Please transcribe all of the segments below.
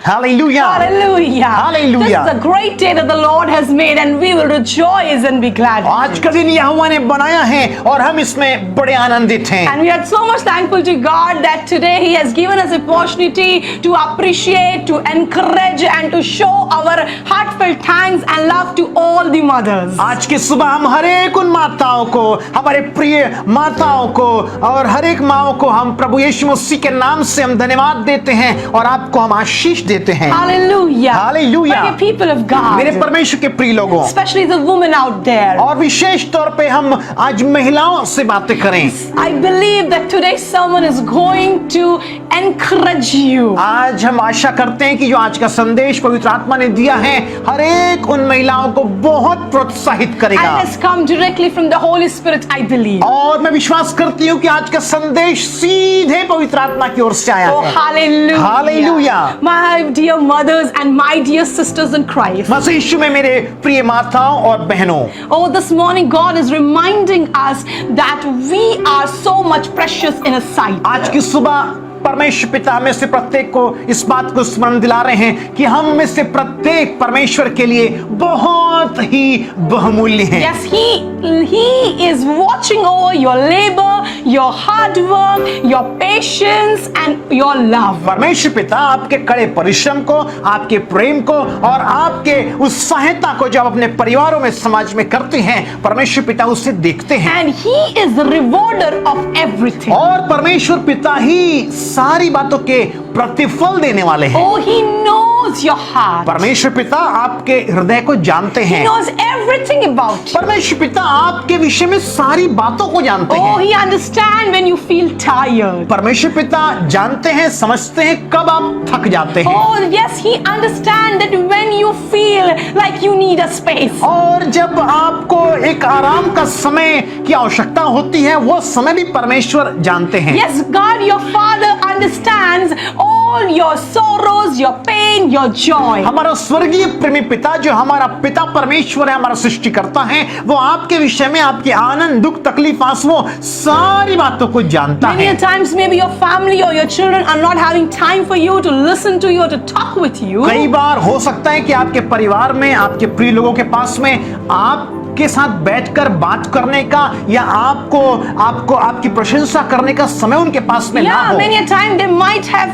Hallelujah. Hallelujah. Hallelujah. This is a great day that the Lord has made, and we will rejoice and be glad. आज का दिन यहोवा ने बनाया है और हम इसमें बड़े आनंदित हैं। And we are so much thankful to God that today He has given us opportunity to appreciate, to encourage, and to show our heartfelt thanks and love to all the mothers. आज की सुबह हम हर एक उन माताओं को, हमारे प्रिय माताओं को और हर एक माओं को हम प्रभु यीशु मसीह के नाम से हम धन्यवाद देते हैं और आपको हम आशीष देते हैं। Hallelujah. Hallelujah. My people of God. मेरे परमेश्वर के प्रिय लोगों, Especially the women out there. और विशेष तौर पे हम आज महिलाओं से बातें करें। I believe that today's sermon is going to encourage you. आज हम आशा करते हैं कि जो आज का संदेश पवित्र आत्मा ने दिया है हर एक उन महिलाओं को बहुत प्रोत्साहित करेगा। And has come directly from the Holy Spirit, I believe. और मैं विश्वास करती हूँ कि आज का संदेश सीधे पवित्र आत्मा की ओर से आया Oh, है। hallelujah. Hallelujah. My dear mothers and my dear sisters in Christ. मसीह यीशु में मेरे प्रिय माताओं और बहनों, Oh, this morning God is reminding us that we are so much precious in His sight. आज की सुबह परमेश्वर पिता में से प्रत्येक को इस बात को स्मरण दिला रहे हैं कि हम में से प्रत्येक परमेश्वर के लिए बहुत ही बहुमूल्य हैं। Yes, He is watching over your labor, your hard work, your patience and your love. परमेश्वर पिता आपके कड़े परिश्रम को, आपके प्रेम को और आपके उस सहायता को जो आप अपने परिवारों में समाज में करते हैं, परमेश्वर पिता उसे देखते हैं। And He is the rewarder of everything. और परमेश्वर पिता ही सारी बातों के प्रतिफल देने वाले हैं। Oh, He knows your heart. परमेश्वर पिता आपके हृदय को जानते He हैं। knows everything about you. परमेश्वर पिता आपके विषय में सारी बातों को जानते Oh, हैं। He understands when you feel tired. परमेश्वर पिता जानते हैं, समझते हैं कब आप थक जाते हैं। Oh, yes, He understands that when you feel like you need a space. और जब आपको एक आराम का समय की आवश्यकता होती है, वो समय भी परमेश्वर जानते हैं। Yes, God, your Father understands all your sorrows, your pain, your joy. हमारा स्वर्गीय प्रेमी पिता जो हमारा पिता परमेश्वर है, हमारा सृष्टिकर्ता है, वो आपके विषय में आपके आनंद, दुख, तकलीफ, आंसुओं सारी बातों को जानता Many है। a times maybe your family or your children are not having time for you to listen to you or to talk with you. कई बार हो सकता है कि आपके परिवार में, आपके प्रिय लोगों के पास में आपके साथ बैठकर बात करने का या आपको आपकी प्रशंसा करने का समय उनके पास में ना Yeah, हो। many a time they might have,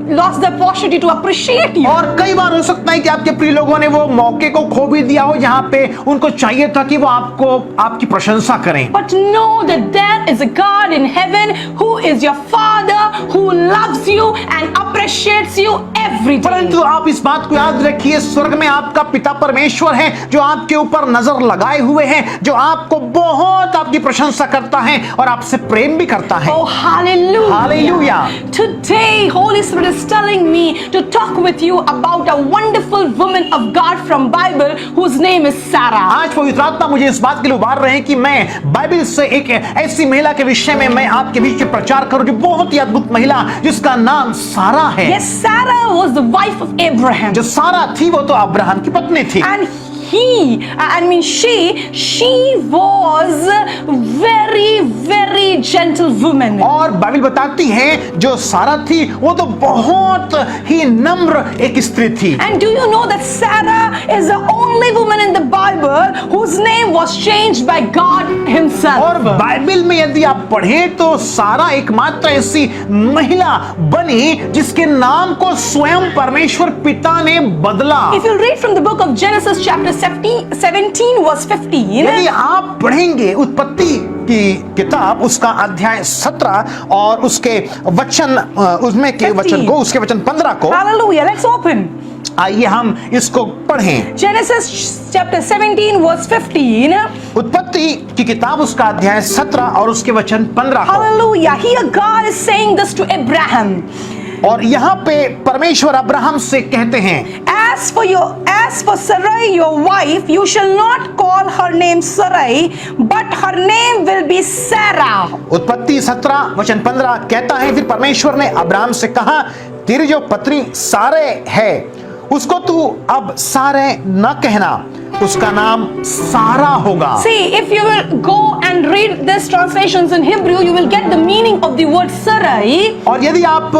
lost the opportunity to appreciate you. और कई बार हो सकता है कि आपके प्रिय लोगों ने वो मौके को खो भी दिया हो जहां पे उनको चाहिए था कि वो आपकी प्रशंसा करें। But know that there is a God in heaven who is your Father, who loves you and appreciates you every day. परंतु आप इस बात को याद रखिए, स्वर्ग में आपका पिता परमेश्वर है जो आपके ऊपर नजर लगाए हुए है, जो आपको बहुत आपकी प्रशंसा करता है और आपसे प्रेम भी करता है। Oh, hallelujah. Hallelujah. Today, Holy Spirit is telling me to talk with you about a wonderful woman of God from Bible whose name is Sarah. आज पवित्र आत्मा मुझे इस बात के लिए उभार रहे हैं कि मैं बाइबल से एक ऐसी महिला के विषय में मैं आपके बीच में प्रचार करूं जो बहुत ही अद्भुत महिला जिसका नाम सारा है। Yes, Sarah was the wife of Abraham. जो सारा थी वो तो अब्राहम की पत्नी थी। She was very, very gentle woman. और बाइबल बताती है जो सारा थी वो तो बहुत ही नम्र एक स्त्री थी। And do you know that Sarah is the only woman in the Bible whose name was changed by God Himself? और बाइबल में यदि आप पढ़ें तो सारा एकमात्र ऐसी महिला बनी जिसके नाम को स्वयं परमेश्वर पिता ने बदला। If you read from the book of Genesis chapter 17 verse 15, यदि आप पढ़ेंगे उत्पत्ति की किताब उसका अध्याय 17 और उसके वचन उसमें के वचन को उसके वचन 15 को, Hallelujah, let's open. आइए हम इसको पढ़ें। Genesis chapter 17 verse 15. उत्पत्ति की किताब उसका अध्याय 17 और उसके वचन 15 को। Hallelujah. Here God is saying this to Abraham. और यहाँ पे परमेश्वर अब्राहम से कहते हैं, As for Sarai your wife, you shall not call her name Sarai, but her name will be Sarah. उत्पत्ति 17 वचन 15 कहता है, फिर परमेश्वर ने अब्राहम से कहा, तेरी जो पत्नी सारे है उसको तू अब सारे न कहना, उसका नाम सारा होगा। See, if you will go and and read this translations in Hebrew, you will get the meaning of the word Sarai. और यदि आप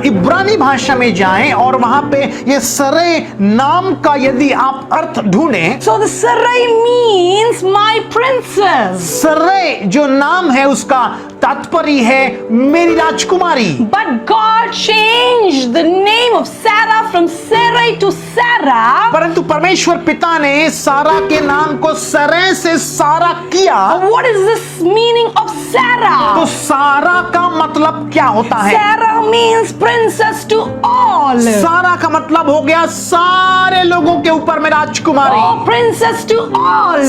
इब्रानी भाषा में जाएं और वहां पे ये सरे नाम का यदि आप अर्थ ढूंढें, So the Sarai means my princess. सरे जो नाम है उसका तात्पर्य है मेरी राजकुमारी। But God changed the name of Sarah from Sarai to Sarah. परंतु परमेश्वर पिता ने सारा के नाम को सरे से सारा किया। What is this meaning of तो Sarah? सारा का मतलब क्या होता है? Sarah means princess to all. सारा का मतलब हो गया सारे लोगों के ऊपर में राजकुमारी। Oh, princess to all.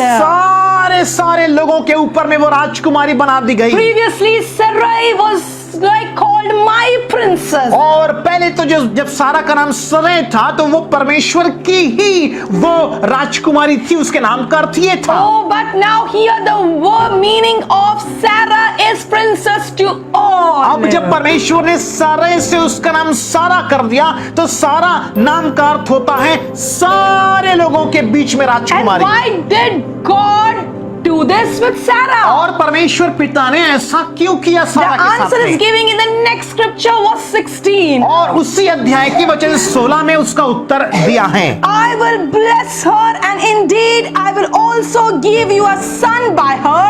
सारे लोगों के ऊपर में वो राजकुमारी बना दी गई। Previously, Sarai was like called my princess. और पहले तो जब सारा का नाम सरे था तो वो परमेश्वर की ही वो राजकुमारी थी, उसके नाम का अर्थ ये था। Oh, but now here the word meaning of Sarah is princess to all. अब जब परमेश्वर ने सारे से उसका नाम सारा कर दिया तो सारा नाम का अर्थ होता है सारे लोगों के बीच में And Rajkumari. why did God do this with Sarah? और परमेश्वर पिता ने ऐसा क्यों किया The सारा के answer is साथ? giving in the next scripture, verse 16. और उसी अध्याय के वचन 16 में उसका उत्तर दिया है। I will bless her, and indeed I will also give you a son by her.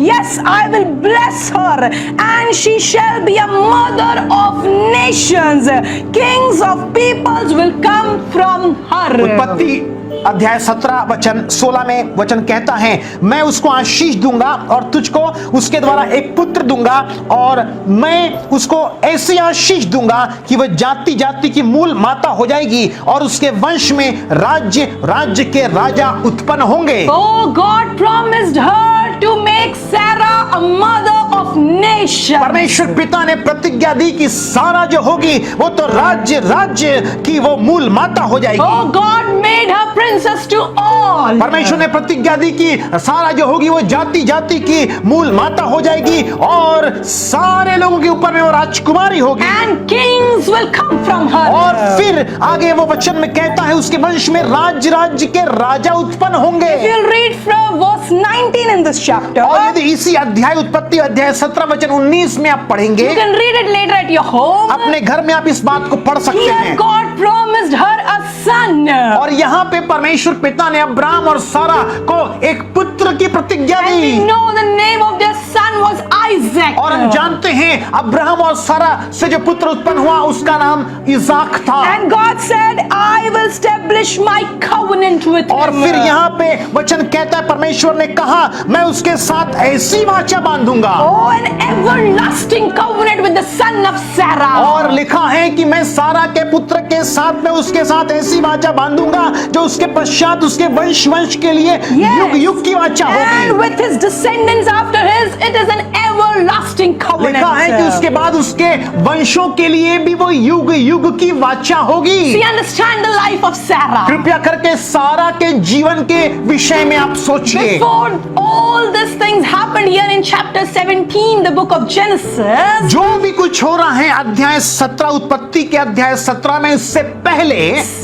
Yes, I will bless her, and she shall be a mother of nations. Kings of peoples will come from her. उत्पत्ति अध्याय 17 वचन 16 में वचन कहता है, मैं उसको आशीष दूंगा और तुझको उसके द्वारा एक पुत्र दूंगा और मैं उसको ऐसी आशीष दूंगा कि वह जाति जाति की मूल माता हो जाएगी और उसके वंश में राज्य के राजा उत्पन्न होंगे। Oh, God promised her to make Sarah a mother of nations. परमेश्वर पिता ने प्रतिज्ञा दी कि सारा जो होगी वो तो राज्य की वो मूल माता हो जाएगी। Oh, God made her princess to all. परमेश्वर ने प्रतिज्ञा दी कि सारा जो होगी वो जाति जाति की मूल माता हो जाएगी और सारे लोगों के ऊपर में वो राजकुमारी होगी। And kings will come from her. और फिर आगे वो वचन में कहता है उसके वंश में राज्य के राजा उत्पन्न होंगे। If you'll read from verse 19 in this chapter, और यदि इसी अध्याय उत्पत्ति अध्याय 17 वचन 19 में आप पढ़ेंगे, you can read it later at your home. अपने घर में आप इस बात को पढ़ सकते Here हैं। God promised her a son. और यहाँ पे परमेश्वर पिता ने अब्राहम और सारा को एक पुत्र की प्रतिज्ञा And we the. know the name of their son was Isaac. और हम जानते हैं अब्राहम और सारा से जो पुत्र उत्पन्न हुआ उसका नाम इसाक था। And God said, I will establish my covenant with और him. फिर यहाँ पे वचन कहता है परमेश्वर ने कहा मैं उसके साथ ऐसी वाचा बांधूंगा। Oh, an everlasting covenant with the son of Sarah. और लिखा है कि मैं सारा के पुत्र के साथ में उसके साथ ऐसी वाचा बांधूंगा जो उसके पश्चात उसके वंश के लिए Yes. युग की वाचा And होगी। with his descendants after his, it is an everlasting covenant. लिखा है कि उसके बाद उसके वंशों के लिए भी वो युग की वाचा होगी। See, understand the life of Sarah. कृपया करके सारा के जीवन के विषय में आप सोचिए। Before all these things happened here in chapter 17, the book of Genesis, जो भी कुछ हो रहा है अध्याय 17 उत्पत्ति के अध्याय 17 में इससे पहले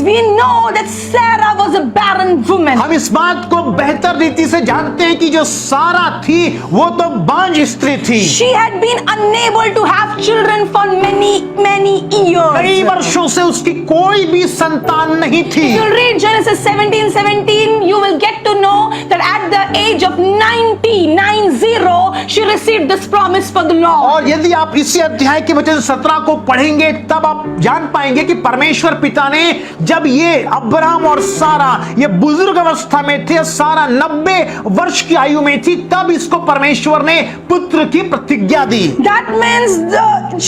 we know that Sarah was a barren woman. हम इस बात को बेहतर रीति से जानते हैं कि जो सारा थी वो तो बांझ स्त्री थी। She had been unable to have children for many कई years. वर्षों से उसकी कोई भी संतान नहीं थी। If you read Genesis 17:17, you will get to know that at the age of 90, she received this promise for the Lord. और यदि आप इसी अध्याय के वचन 17 को पढ़ेंगे तब आप जान पाएंगे कि परमेश्वर पिता ने जब ये अब्राहम और सारा ये बुजुर्ग अवस्था में थे, सारा 90 वर्ष की आयु में थी, तब इसको परमेश्वर ने पुत्र की प्रतिज्ञा दी। That means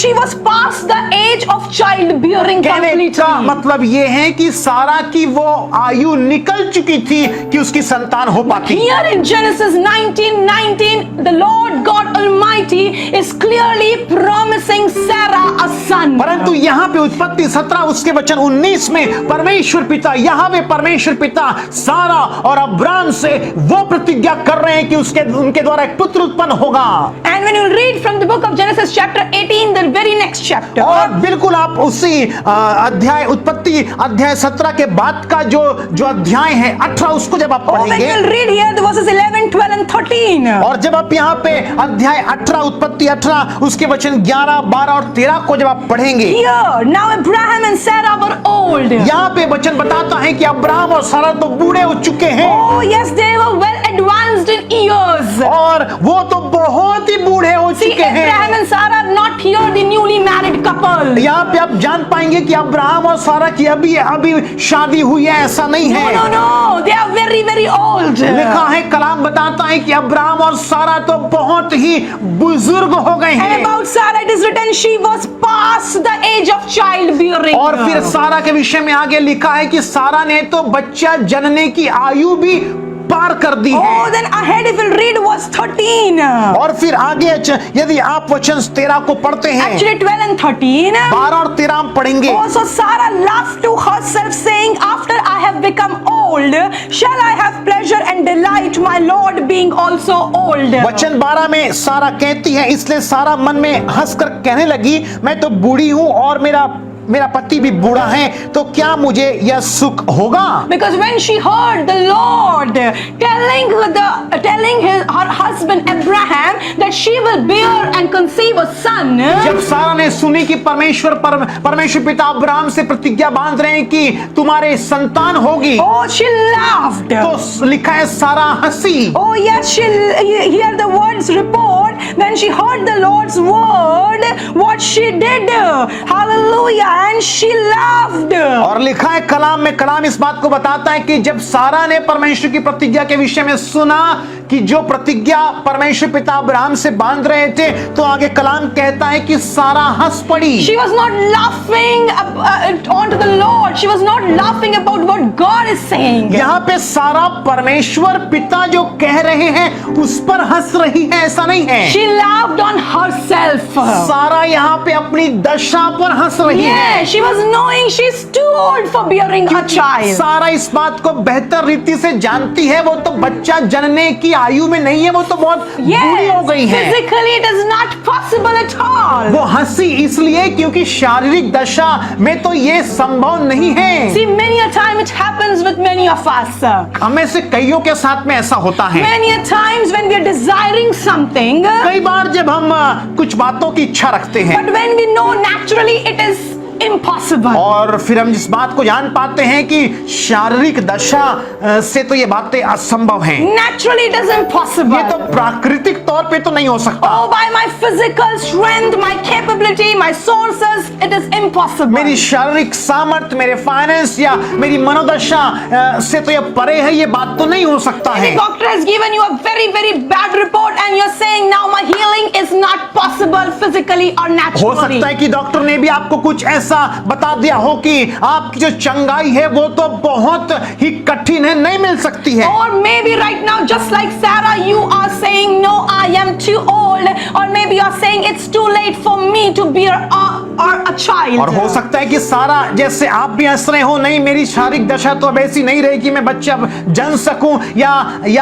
she was past the age of childbearing कहने का completely. मतलब ये है कि सारा की वो आयु निकल चुकी थी कि उसकी संतान हो पाती। Here in Genesis 19:19, the Lord God Almighty is clearly promising Sarah a son. परंतु यहाँ पे उत्पत्ति 17 उसके वचन 19 में परमेश्वर पिता यहोवा परमेश्वर पिता सारा और अब्राहम से वो प्रतिज्ञा कर रहे हैं कि उनके द्वारा एक पुत्र उत्पन्न होगा। And when you read from the book of Genesis chapter 18, the very next chapter, और बिल्कुल आप उसी अध्याय उत्पत्ति अध्याय 17 के बाद का जो अध्याय है 18 उसको जब आप when पढ़ेंगे, you'll read here the verses 11, 12 and 13, और जब आप यहाँ पे अध्याय 18 उत्पत्ति 18 उसके वचन 11, 12 और 13 को जब आप पढ़ेंगे, here now Abraham and Sarah were old. यहाँ पे वचन बताता है कि अब्राहम और सारा तो बूढ़े हो चुके हैं, Oh yes, they were well advanced in years. और वो तो बहुत ही बूढ़े हो See, चुके Abraham हैं। and Sarah are not here, the newly married couple. यहाँ पे आप जान पाएंगे कि अब्राहम और सारा की अभी शादी हुई है, ऐसा नहीं No, है। no, no, they are very, very old. लिखा है, कलाम बताता है कि अब्राहम और सारा तो बहुत ही बुजुर्ग हो गए And हैं, about Sarah it is written she was past the age of childbearing. और फिर सारा के विषय में आगे लिखा है कि सारा ने तो बच्चा जनने की आयु भी पार कर दी Oh, है। then ahead if you'll read verse 13. और फिर आगे यदि आप वचन 13 को पढ़ते हैं, Actually 12 and 13. 12 और 13 हम पढ़ेंगे। Oh, so Sarah laughed to herself, saying, After I have become old, shall I have pleasure and delight, my Lord being also old? वचन 12 में सारा कहती है, इसलिए सारा मन में हंसकर कहने लगी, मैं तो बूढ़ी हूं और मेरा पति भी बूढ़ा है, तो क्या मुझे यह सुख होगा? Because when she heard the Lord telling her husband Abraham that she will bear and conceive a son, जब सारा ने सुनी कि परमेश्वर पिता अब्राहम से प्रतिज्ञा बांध रहे हैं कि तुम्हारे संतान होगी, oh, she laughed. तो लिखा है सारा हंसी। Oh yes, she hear the words report when she heard the Lord's word, what she did. Hallelujah, and she laughed. और लिखा है कलाम इस बात को बताता है कि जब सारा ने परमेश्वर की प्रतिज्ञा के विषय में सुना कि जो प्रतिज्ञा परमेश्वर पिता अब्राहम से बांध रहे थे, तो आगे कलाम कहता है कि सारा हंस पड़ी। She was not laughing onto the Lord. She was not laughing about what God is saying. यहाँ पे सारा परमेश्वर पिता जो कह रहे हैं उस पर हंस रही है, ऐसा नहीं है। She laughed on herself. सारा यहाँ पे अपनी दशा पर हंस रही है। Yeah, she was knowing she's too old for bearing a child. सारा इस बात को बेहतर रीति से जानती है, वो तो बच्चा जनने की आयु में नहीं है, वो तो बहुत बूढ़ी हो गई है। Physically it is not possible at all. वो हंसी इसलिए क्योंकि शारीरिक दशा में तो ये संभव नहीं है। See, many a time it happens with many of us. हमें से कईयों के साथ में ऐसा होता है। Many a times when we are desiring something, कई बार जब हम कुछ बातों की इच्छा रखते हैं, but when we know naturally it is impossible. और फिर हम इस बात को जान पाते हैं कि शारीरिक दशा से तो ये बातें असंभव हैं। Naturally it is impossible. ये तो प्राकृतिक तौर पे तो नहीं हो सकता। Oh, by my physical strength, my capability, my sources, it is impossible. मेरी शारीरिक सामर्थ्य, मेरे फाइनेंस या मेरी मनोदशा से तो ये परे है, ये बात तो नहीं हो सकता है। The doctor has given you a very, very bad report and you're saying now my healing is not possible physically or हो naturally. सकता है कि डॉक्टर ने भी आपको कुछ ऐसा बता दिया हो कि आपकी जो चंगाई है वो तो बहुत ही कठिन है, नहीं मिल सकती है। Or maybe right now, just like Sarah, you are saying, no, I am too old. Or maybe you are saying it's too late for me to bear a child. और हो सकता है कि सारा जैसे आप भी हंस रहे हो, नहीं मेरी शारीरिक दशा तो अब ऐसी नहीं रही कि मैं बच्चा जन सकूं, या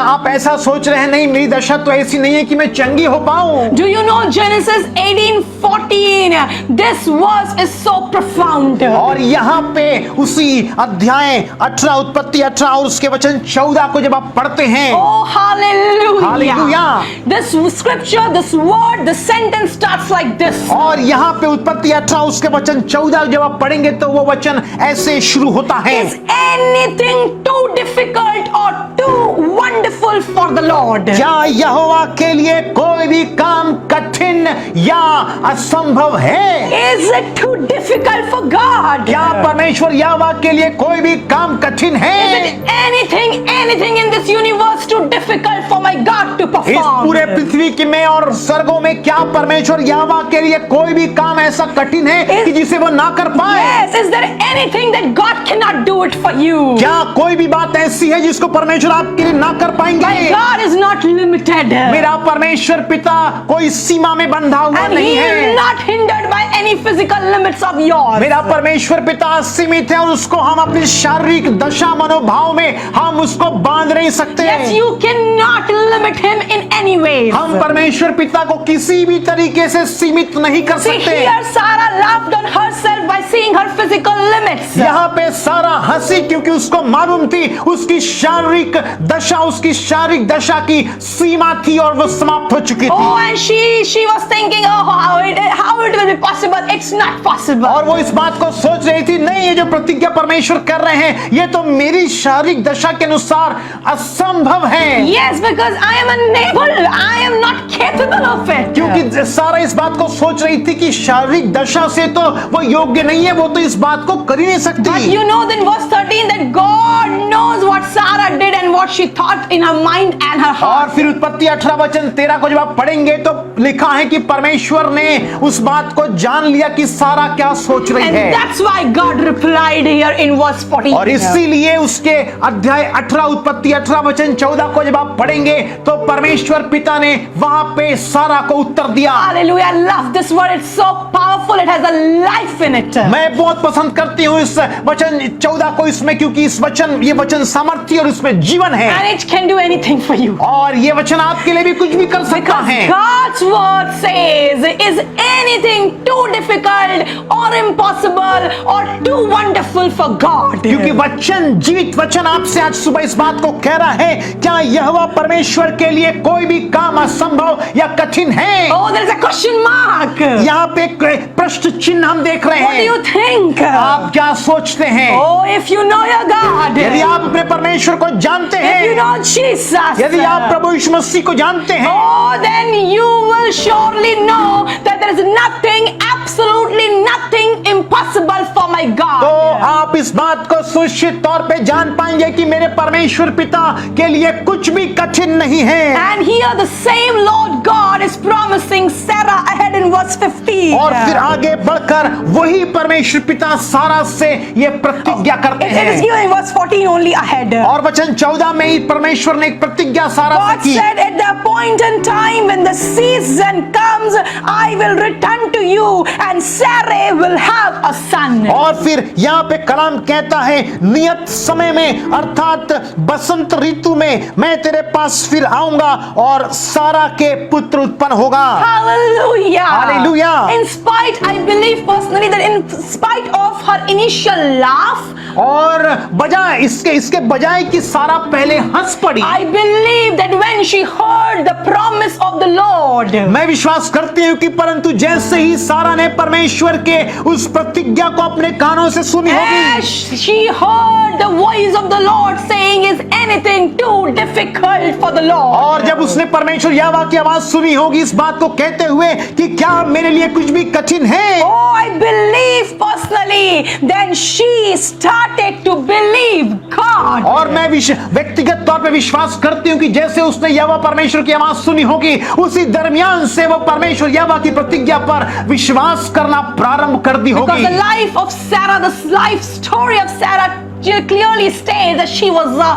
आप ऐसा सोच रहे हैं नहीं मेरी दशा तो ऐसी नहीं है कि मैं चंगी हो पाऊं। Do you know Genesis 18:14? This verse is so profound. और यहाँ पे उसी अध्याय 18 उत्पत्ति 18 और उसके वचन 14 को जब आप पढ़ते हैं, Oh, hallelujah. Hallelujah. This scripture, this word, the sentence starts like this. और यहाँ पे उत्पत्ति 18 उसके वचन 14 जब आप पढ़ेंगे तो वो वचन ऐसे शुरू होता है, Is anything too difficult or too wonderful for the Lord? क्या यहोवा के लिए कोई भी काम कठिन या असंभव है? Is it too difficult for God? क्या परमेश्वर यहोवा के लिए कोई भी काम कठिन है? Is it anything in this universe too difficult for my God to इस perform? पूरे पृथ्वी के में और स्वर्गों में क्या परमेश्वर यहोवा के लिए कोई भी काम ऐसा कठिन है कि जिसे वो ना कर पाए? Yes, is there anything that God cannot do it for you? क्या कोई भी बात ऐसी है जिसको परमेश्वर आपके लिए ना कर कर पाएंगे। God is not limited. मेरा परमेश्वर पिता कोई सीमा में बंधा हुआ And नहीं He है। is not hindered by any physical limits of yours. मेरा परमेश्वर पिता सीमित है और उसको हम अपनी शारीरिक दशा मनोभाव में हम उसको बांध नहीं सकते। Yes, you cannot limit Him in any way. हम परमेश्वर पिता को किसी भी तरीके से सीमित नहीं कर See, सकते। here Sarah laughed on herself by seeing her physical limits. यहाँ पे सारा हंसी क्योंकि उसको मालूम थी उसकी शारीरिक दशा, उसकी शारीरिक दशा की सीमा थी और वो समाप्त हो चुकी थी। Oh, and she was thinking, oh, how it will be possible? It's not possible. और वो इस बात को सोच रही थी, नहीं, ये जो प्रतिज्ञा परमेश्वर कर रहे हैं ये तो मेरी शारीरिक दशा के अनुसार असंभव है। Yes, because I am unable. I am not capable of it. क्योंकि सारा इस बात को सोच रही थी कि शारीरिक दशा से तो वो योग्य नहीं है, वो तो इस बात को कर ही नहीं सकती। But you know then verse 13 that God knows what Sarah did and what she thought in her mind and her heart. और फिर उत्पत्ति 18:13 को जब आप पढ़ेंगे तो लिखा है कि परमेश्वर ने उस बात को जान लिया कि सारा क्या सोच रही And है। that's why God replied here in verse 14. और इसीलिए उसके अध्याय 18 उत्पत्ति 18:14 को जब आप पढ़ेंगे तो परमेश्वर पिता ने वहां पे सारा को उत्तर दिया। Hallelujah. I love this word. It's so powerful. It has a life in it. मैं बहुत पसंद करती हूँ इस वचन 14 को इसमें, क्योंकि ये वचन सामर्थ्य और इसमें जीवन है And it can do anything for you. और ये वचन आपके लिए भी कुछ भी कर सकता है। God's word says, is anything too difficult or impossible or too wonderful for God? क्योंकि वचन, जीवित वचन आपसे आज सुबह इस बात को कह रहा है, क्या यहोवा परमेश्वर के लिए कोई भी काम असंभव या कठिन है? Oh, there is a question mark. यहाँ पे एक प्रश्न चिन्ह हम देख रहे What do हैं। you think? आप क्या सोचते हैं? Oh, if you know your God, यदि आप अपने परमेश्वर को जानते if you हैं, know Jesus, यदि आप प्रभु यीशु मसीह को जानते हैं, oh, then you will surely know that there is nothing, absolutely nothing impossible for my तो God. आप इस बात को सुनिश्चित तौर पे जान पाएंगे कि मेरे परमेश्वर पिता के लिए कुछ भी कठिन नहीं है। And here the same Lord God is promising Sarah ahead in verse 15. और फिर आगे बढ़कर वही परमेश्वर पिता सारा से ये प्रतिज्ञा करते It is हैं। given in verse 14 only ahead. और वचन 14 में ही परमेश्वर ने एक प्रतिज्ञा सारा से God की। said, at the appointed time when the season comes, I will return to you and Sarah will have a son. और फिर यहाँ पे कलाम कहता है, नियत समय में अर्थात बसंत ऋतु में मैं तेरे पास फिर आऊंगा और सारा के पुत्र उत्पन्न होगा। Hallelujah. Hallelujah. In spite, I believe personally that in spite of her initial laugh, और बजाय इसके बजाय कि सारा पहले हंस पड़ी, I believe that when she heard the promise of the Lord, मैं विश्वास करती हूँ कि परंतु जैसे ही सारा ने परमेश्वर के उस प्रतिज्ञा को अपने कानों से सुनी होगी, as she heard the voice of the Lord saying, is anything too difficult for the Lord? और जब उसने परमेश्वर यहोवा की आवाज सुनी होगी इस बात को कहते हुए कि क्या मेरे लिए कुछ भी कठिन है, Oh, I believe personally, then she started to believe God. और मैं व्यक्तिगत तौर पे विश्वास करती हूँ कि जैसे उसने यहोवा परमेश्वर की आवाज सुनी होगी उसी दरमियान से वो परमेश्वर यहोवा की प्रतिज्ञा पर विश्वास करना प्रारंभ कर दी Because the होगी। life of Sarah, the life story of Sarah clearly states that she was a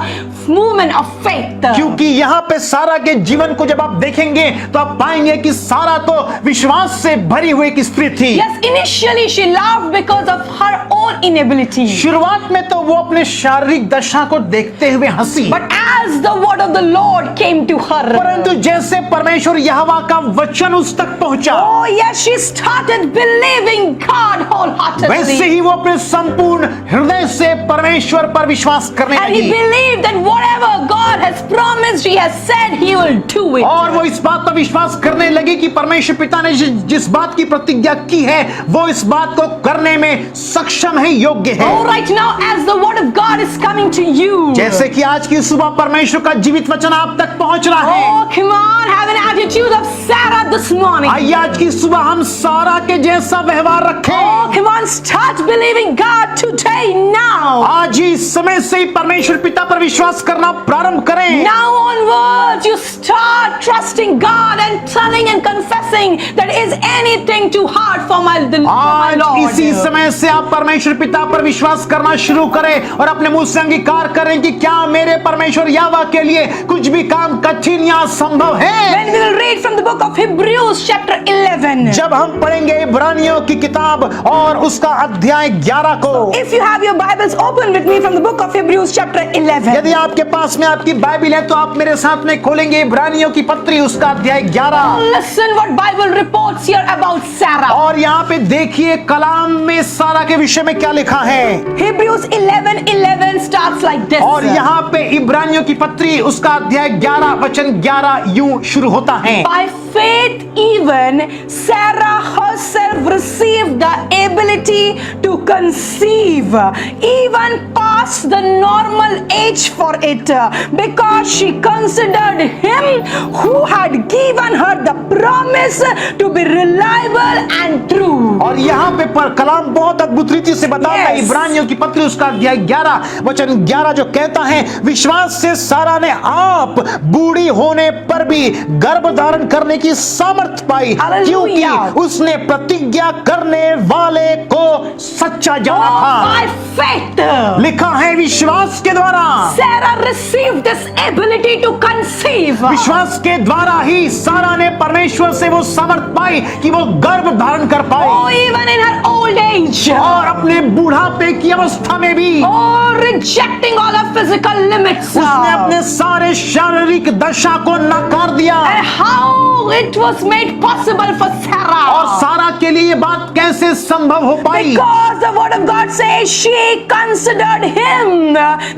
woman of faith. क्योंकि यहाँ पे सारा के जीवन को जब आप देखेंगे तो आप पाएंगे कि सारा तो विश्वास से भरी हुई एक स्त्री थी। Yes, initially she laughed because of her own inability. शुरुआत में तो वो अपने शारीरिक दशा को देखते हुए हंसी, But as the word of the Lord came to her, परंतु जैसे परमेश्वर यहोवा का वचन उस तक पहुंचा, oh yes, she started believing God वैसे wholeheartedly. ही वो अपने संपूर्ण हृदय से परमेश्वर पर विश्वास करने And he लगी believed that whatever God has promised, he has said he will do it. और वो इस बात पर विश्वास करने लगी कि परमेश्वर पिता ने जिस बात की प्रतिज्ञा की है वो इस बात को करने में सक्षम है, योग्य है। Oh, right now, as the word of God is coming to you, जैसे कि आज की सुबह परमेश्वर का जीवित वचन आप तक पहुंच रहा है, oh, come on, have an attitude of Sarah this morning. आइए आज की सुबह हम सारा के जैसा व्यवहार रखें। Oh, come on, start believing God today, now. आज ही समय से ही परमेश्वर पिता पर विश्वास करना प्रारंभ करें। Now onwards, you start trusting God and telling and confessing that is anything too hard for my आज Lord. इसी समय से आप परमेश्वर पिता पर विश्वास करना शुरू करें और अपने मुझसे अंगीकार करें कि क्या मेरे परमेश्वर यहोवा के लिए कुछ भी काम कठिन या असंभव है। When we will read from the book of Hebrews chapter 11. जब हम पढ़ेंगे इब्रानियों की किताब और उसका अध्याय 11 को। If you have your Bibles open with me from the book of Hebrews chapter 11. यदि आपके पास में आपकी बाइबल है तो आप मेरे साथ में खोलेंगे इब्रानियों की पत्री उसका अध्याय 11। Listen what Bible reports here about Sarah. और यहाँ पे देखिए कलाम में सारा के विषय में क्या लिखा है। Hebrews 11:11 starts like this. और यहाँ पे इब्रानियों की पत्री उसका अध्याय 11 वचन 11 यूं शुरू होता है। By faith even Sarah herself received the ability to conceive even past the normal age for it because she considered him who had given her the promise to be reliable and true. और यहाँ पे पर कलाम बहुत अद्भुत रीति से बताता है। Yes. इब्रानियों की पत्री उसका अध्याय 11 वचन 11 जो कहता है विश्वास से सारा ने आप बूढ़ी होने पर भी गर्भ धारण करने की सामर्थ पाई Hallelujah. क्योंकि उसने प्रतिज्ञा करने वाले को सच्चा जाना Oh, था। by faith लिखा है विश्वास के द्वारा Sarah received this ability to conceive. विश्वास के द्वारा ही सारा ने परमेश्वर से वो सामर्थ पाई कि वो गर्भ धारण कर पाए। Oh, even in her old age. और अपने बुढ़ापे की अवस्था में भी Oh, rejecting all her physical limits. उसने अपने सारे शारीरिक दशा को नकार दिया। And how it was made possible for Sarah. और सारा के लिए ये बात कैसे संभव हो पाई? Because the word of God says she considered him.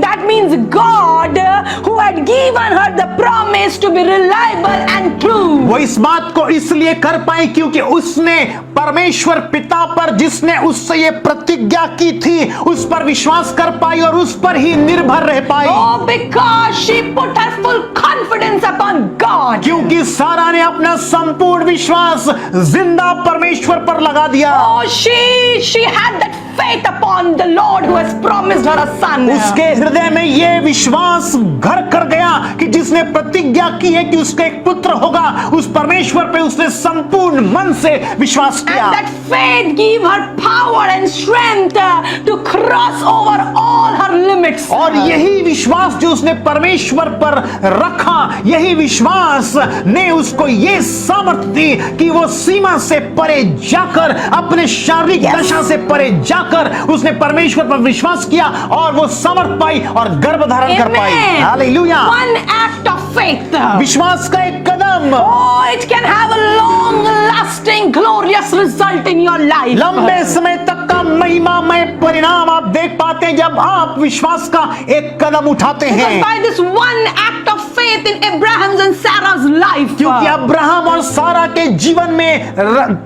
That means God who had given her the promise to be reliable and true. वो इस बात को इसलिए कर पाई क्योंकि उसने परमेश्वर पिता पर जिसने उससे ये प्रतिज्ञा की थी उस पर विश्वास कर पाई और उस पर ही निर्भर रह पाई। Oh, because she put her full confidence upon God. क्योंकि सारा ने अपना संपूर्ण विश्वास जिंदा परमेश्वर पर लगा दिया। Oh, she had that faith upon the Lord who has promised her a son. उसके हृदय में ये विश्वास घर कर गया कि जिसने प्रतिज्ञा की है कि उसका एक पुत्र होगा उस परमेश्वर पे उसने संपूर्ण मन से विश्वास And किया। that faith gave her power and strength to cross over all her limits. और यही विश्वास जो उसने परमेश्वर पर रखा यही विश्वास ने उसको ये सामर्थ्य दी कि वो सीमा से परे जाकर अपने शारीरिक Yes. दशा से परे जाकर उसने परमेश्वर पर विश्वास किया और वो समर्थ पाई और गर्भ धारण कर पाई। Amen. Hallelujah. One act of faith. विश्वास का एक कदम Oh, it can have a long-lasting, glorious result in your life. लंबे समय तक का महिमामय परिणाम आप देख पाते हैं जब आप विश्वास का एक कदम उठाते Because हैं। by this one act of faith in Abraham's and Sarah's life, क्योंकि अब्राहम और सारा के जीवन में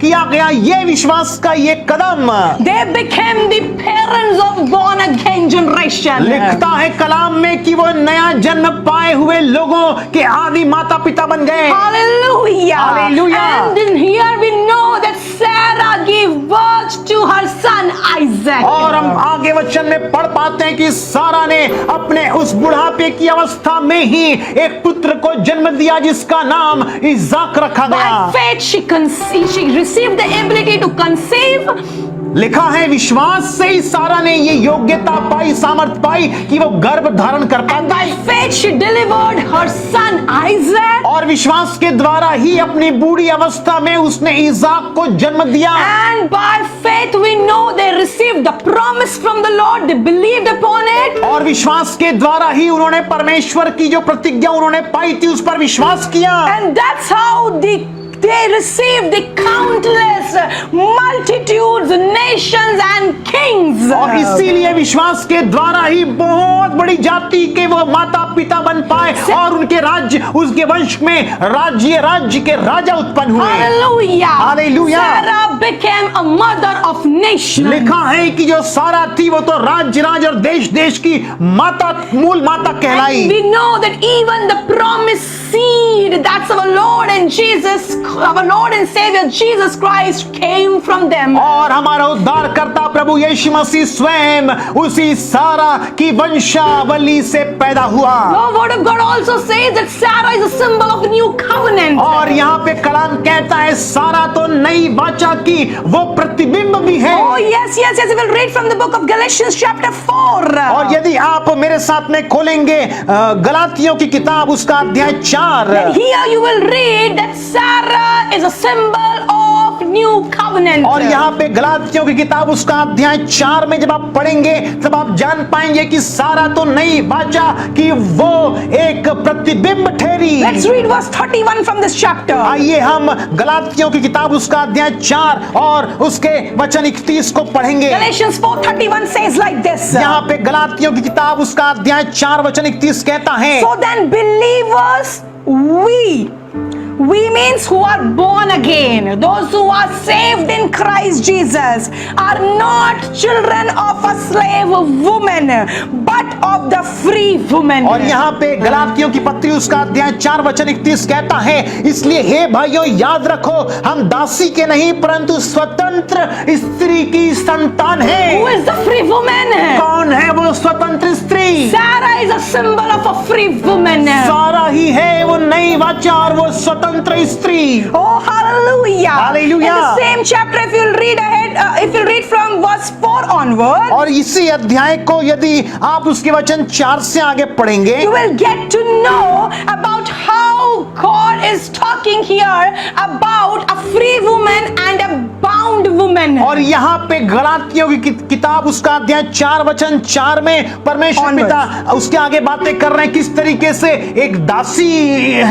किया गया ये विश्वास का ये कदम they became the parents of born again generation. लिखता है कलाम में कि वो नया जन्म पाए हुए लोगों के आदि माता पिता बन गए। Hallelujah. Hallelujah. And in here we know that Sarah gave birth to her son Isaac. और हम आगे वचन में पढ़ पाते हैं कि सारा ने अपने उस बुढ़ापे की अवस्था में ही एक पुत्र को जन्म दिया जिसका नाम इसाक रखा गया। By faith she received the ability to conceive. लिखा है विश्वास से ही सारा ने ये योग्यता पाई सामर्थ पाई कि वो गर्भ धारण कर And पाए by faith she delivered her son Isaac. और विश्वास के द्वारा ही अपनी बूढ़ी अवस्था में उसने इसाक को जन्म दिया। And by faith we know they received the promise from the Lord. They believed upon it. और विश्वास के द्वारा ही उन्होंने परमेश्वर की जो प्रतिज्ञा उन्होंने पाई थी उस पर विश्वास किया। And that's how they received the countless multitudes, nations and kings. और इसीलिए विश्वास के द्वारा ही बहुत बड़ी जाति के वो माता पिता बन पाए और उनके राज्य उसके वंश में राज्य के राजा उत्पन्न हुए। Hallelujah. Hallelujah. Sarah became a mother of nations. लिखा है कि जो सारा थी वो तो राज्य और देश की माता मूल माता कहलाई। We know that even the promised seed, that's our Lord and Savior Jesus Christ came from them. और हमारा उद्धारकर्ता प्रभु यीशु मसीह स्वयं उसी सारा की वंशावली से पैदा हुआ। The word of God also says that Sarah is a symbol of the new covenant. और यहाँ पे कलाम कहता है सारा तो नई वाचा की वो प्रतिबिंब भी है। Oh yes. We will read from the book of Galatians chapter 4. और यदि यदि आप मेरे साथ में खोलेंगे गलातियों की किताब उसका अध्याय 4, here you will read that Sarah is a symbol of new covenant. और यहाँ पे गलातियों की किताब उसका अध्याय 4 में जब आप पढ़ेंगे तब आप जान पाएंगे कि सारा तो नहीं बाचा कि वो एक प्रतिबिंब ठहरी। Let's read verse 31 from this chapter. आइए हम गलातियों की किताब उसका अध्याय 4 और उसके वचन 31 को पढ़ेंगे। Galatians 4:31 says like this. यहाँ पे गलातियों की किताब उसका अध्याय 4 वचन 31 कहता है, So then believers, we means who are born again, those who are saved in Christ Jesus, are not children of a slave woman, but of the free woman. और यहाँ पे गलातियों की पत्री उसका अध्याय 4 वचन 31 कहता है, इसलिए हे भाइयों याद रखो हम दासी के नहीं परंतु स्वतंत्र स्त्री की संतान है। Who is the free woman? कौन है वो स्वतंत्र स्त्री? Sarah is a symbol of a free woman. सारा ही है वो नई वाचा और वो स्वतंत्र स्त्री। Oh, hallelujah. Hallelujah. In the same chapter, if you'll read ahead, if you'll read from verse 4 onward, और इसी अध्याय को यदि आप उसके वचन 4 से आगे पढ़ेंगे, you will get to know about how God is talking here about a free woman and a bound woman. और यहाँ पे गलातियों की किताब उसका अध्याय 4 वचन 4 में परमेश्वर Onwards. पिता उसके आगे बातें कर रहे हैं किस तरीके से एक दासी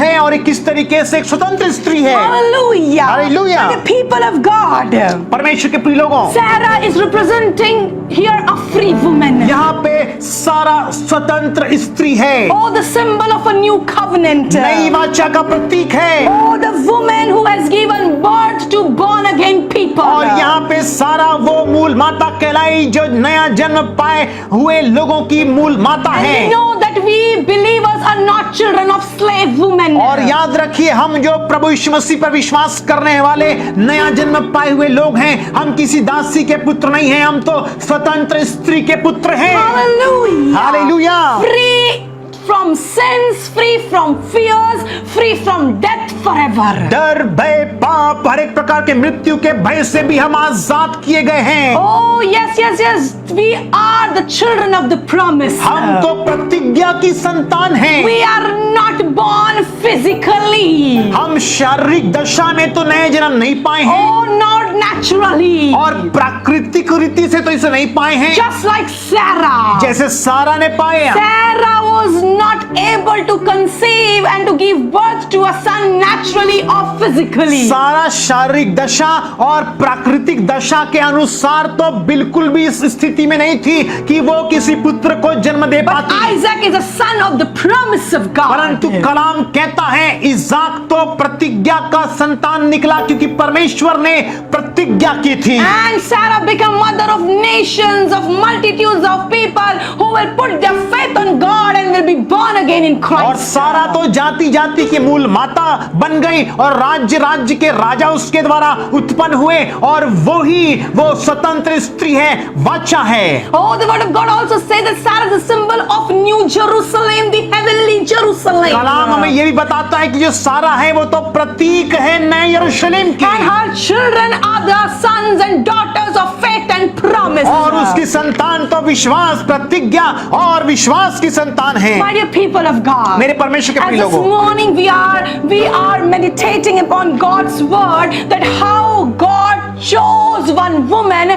है और किस तरीके से एक स्वतंत्र स्त्री है। Hallelujah. Hallelujah. And the people of God. परमेश्वर के प्रिय लोगों, Sarah is representing here a free woman. यहाँ पे सारा स्वतंत्र स्त्री है, Oh, the symbol of a new covenant. नई वाचा का प्रतीक है। Oh, the woman who has given birth to born again people. और यहाँ पे सारा वो मूल माता कहलाई जो नया जन्म पाए हुए लोगों की मूल माता And है। we know that we believers are not children of slave women. और याद रखिए हम जो प्रभु यीशु मसीह पर विश्वास करने वाले नया जन्म पाए हुए लोग हैं, हम किसी दासी के पुत्र नहीं हैं, हम तो स्वतंत्र स्त्री के पुत्र हैं। Hallelujah. Hallelujah. Free from sins, free from fears, free from death forever. डर भय पाप हर एक प्रकार के मृत्यु के भय से भी हम आजाद किए गए हैं। Oh, yes, yes, yes. We are the children of the promise. हम तो प्रतिज्ञा की संतान हैं। We are not born physically. हम शारीरिक दशा में तो नए जन्म नहीं पाए हैं Oh, not naturally. और प्राकृतिक रीति से तो इसे नहीं पाए हैं, Just like Sarah. जैसे सारा ने पाए। Sarah was not able to conceive and to give birth to a son naturally or physically. सारा शारीरिक दशा और प्राकृतिक दशा के अनुसार तो बिल्कुल भी इस स्थिति में नहीं थी कि वो किसी पुत्र को जन्म दे But पाती। Isaac is a son of the promise of God. परंतु कलाम कहता है इसाक तो प्रतिज्ञा का संतान निकला क्योंकि परमेश्वर ने प्रतिज्ञा की थी। And Sarah became mother of nations, of multitudes of people who will put their faith on God and will be born again in और Christ. सारा तो जाति जाति की मूल माता बन गई और राज्य राज्य के राजा उसके द्वारा उत्पन्न हुए और वो स्वतंत्र स्त्री है, वाचा है। Oh, the word of God also says that Sarah is a symbol of New Jerusalem, the heavenly Jerusalem. कलाम हमें ये भी बताता है कि जो सारा है वो तो प्रतीक है नए यरूशलेम की And her children are the sons and daughters of faith and promise. और उसकी संतान तो विश्वास प्रतिज्ञा और विश्वास की संतान है। My dear people of God, मेरे परमेश्वर के as प्रिय this लोगों, morning we are meditating upon God's word that how God chose one woman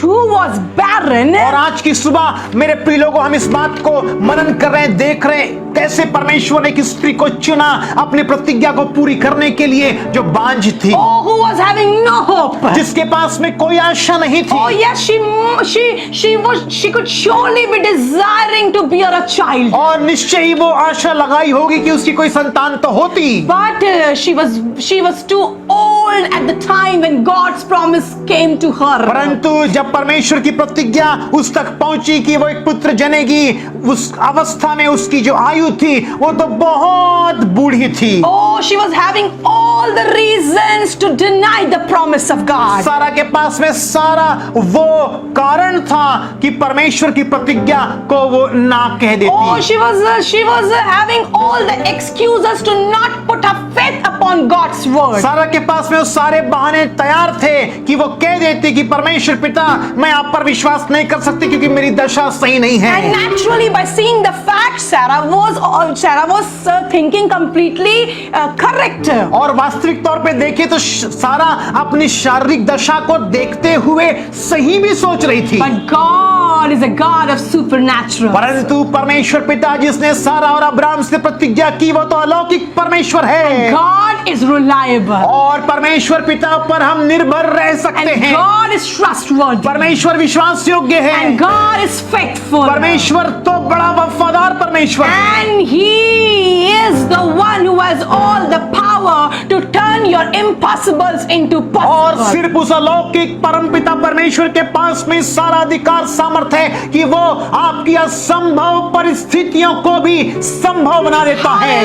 who was barren. और आज की सुबह मेरे प्रिय लोगों हम इस बात को मनन कर रहे हैं, देख रहे हैं कैसे परमेश्वर ने एक स्त्री को चुना अपनी प्रतिज्ञा को पूरी करने के लिए जो बांझ थी, Oh, who was having no hope. जिसके पास में कोई आशा नहीं थी। Oh yes, she could surely be desiring to bear a child. और निश्चय ही वो आशा लगाई होगी कि उसकी कोई संतान तो होती, But she was too old at the time when God's promise came to her. परंतु जब परमेश्वर की प्रतिज्ञा उस तक पहुंची कि वो एक पुत्र जनेगी, उस अवस्था में उसकी जो आयु थी वो तो बहुत बूढ़ी थी। Oh, she was having all the reasons to deny the promise of God. सारा के पास में सारा वो कारण था कि परमेश्वर की प्रतिज्ञा को वो ना कह Oh, देती। she was having all the excuses to not put put her faith upon God's word. सारा के पास में वो सारे बहाने तैयार थे कि वो कह देती कि परमेश्वर पिता मैं आप पर विश्वास नहीं कर सकती क्योंकि मेरी दशा सही नहीं है। And naturally, by seeing the fact, Sarah was thinking completely correct. और वास्तविक तौर पे देखे तो सारा अपनी शारीरिक दशा को देखते हुए सही भी सोच रही थी। But God is a God of supernatural. परंतु परमेश्वर पिता जिसने सारा और अब्राहम से प्रतिज्ञा की वो तो अलौकिक परमेश्वर है। God is reliable. और परमेश्वर पिता पर हम निर्भर रह सकते And हैं। God is trustworthy. परमेश्वर विश्वास योग्य है। And God is faithful. परमेश्वर तो बड़ा वफादार परमेश्वर है। And He is the one who has all the power to turn your impossibles into और possible. सिर्फ उस अलौकिक परमपिता परमेश्वर के पास में सारा अधिकार सामर्थ है कि वो आपकी असंभव परिस्थितियों को भी संभव बना देता है।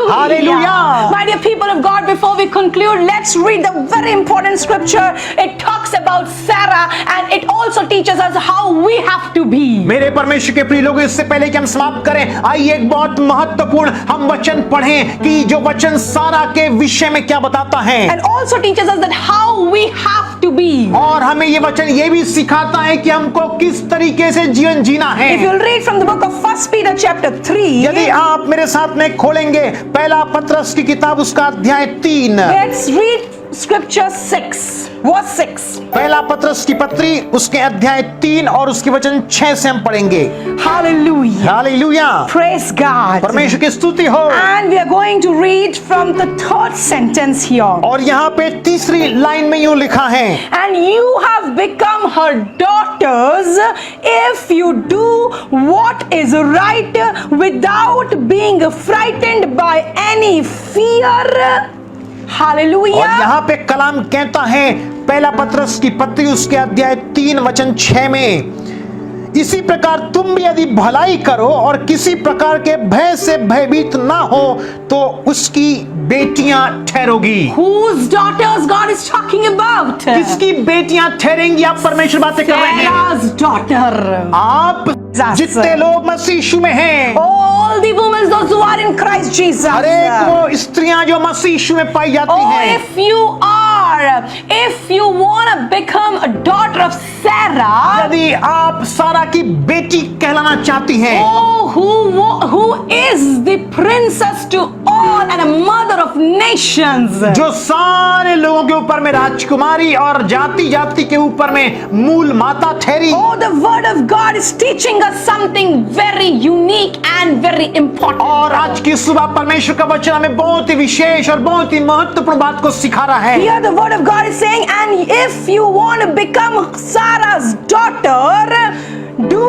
Hallelujah. My dear people of God, before we conclude, let's read the very important scripture. It talks about Sarah and it also teaches us how we have to be. मेरे परमेश्वर के प्रिय लोग, इससे पहले कि हम समाप्त करें, आइए एक बहुत महत्वपूर्ण हम वचन पढ़ें कि जो वचन सारा के विषय में क्या बताता है। And also teaches us that how we have to be. और हमें ये वचन ये भी सिखाता है कि हमको किस तरीके से जीवन जीना है। If you'll read from the book of 1 Peter chapter 3, यदि आप मेरे साथ में खोलेंगे पहला पत्रस की किताब उसका अध्याय 3, let's read scripture 6, verse 6. पहला पत्रस की पत्री उसके अध्याय 3 और उसके वचन 6 से हम पढ़ेंगे। Hallelujah. हालेलुया। Praise God. परमेश्वर की स्तुति हो। And we are going to read from the third sentence here. और यहाँ पे तीसरी लाइन में यूं लिखा है, And you have become her daughters if you do what is right without being frightened by any fear. और Hallelujah. यहाँ पे कलाम कहता है पहला पत्रस की पत्री उसके अध्याय 3 वचन 6 में, इसी प्रकार तुम भी यदि भलाई करो और किसी प्रकार के भय से भयभीत ना हो तो उसकी बेटियां ठहरोगी। Whose daughters God is talking about? किसकी बेटियां ठहरेंगी? आप परमेश्वर बातें कर रहे हैं। Sarah's daughter. आप जितने लोग मसीह यीशु में हैं, All the women, those who are in Christ Jesus. हर एक वो स्त्रियां जो मसीह यीशु में पाई जाती Oh, हैं, if you want to become a daughter of Sarah, यदि आप सारा की बेटी कहलाना चाहती हैं, who is the princess to all and a mother of nations, जो सारे लोगों के ऊपर में राजकुमारी और जाति जाति के ऊपर में मूल माता ठहरी। oh, the word of God is teaching us something very unique and very important. और आज की सुबह परमेश्वर का वचन हमें बहुत ही विशेष और बहुत ही महत्वपूर्ण बात को सिखा रहा है। Here the word of God is saying, and if you want to become Sarah's daughter, do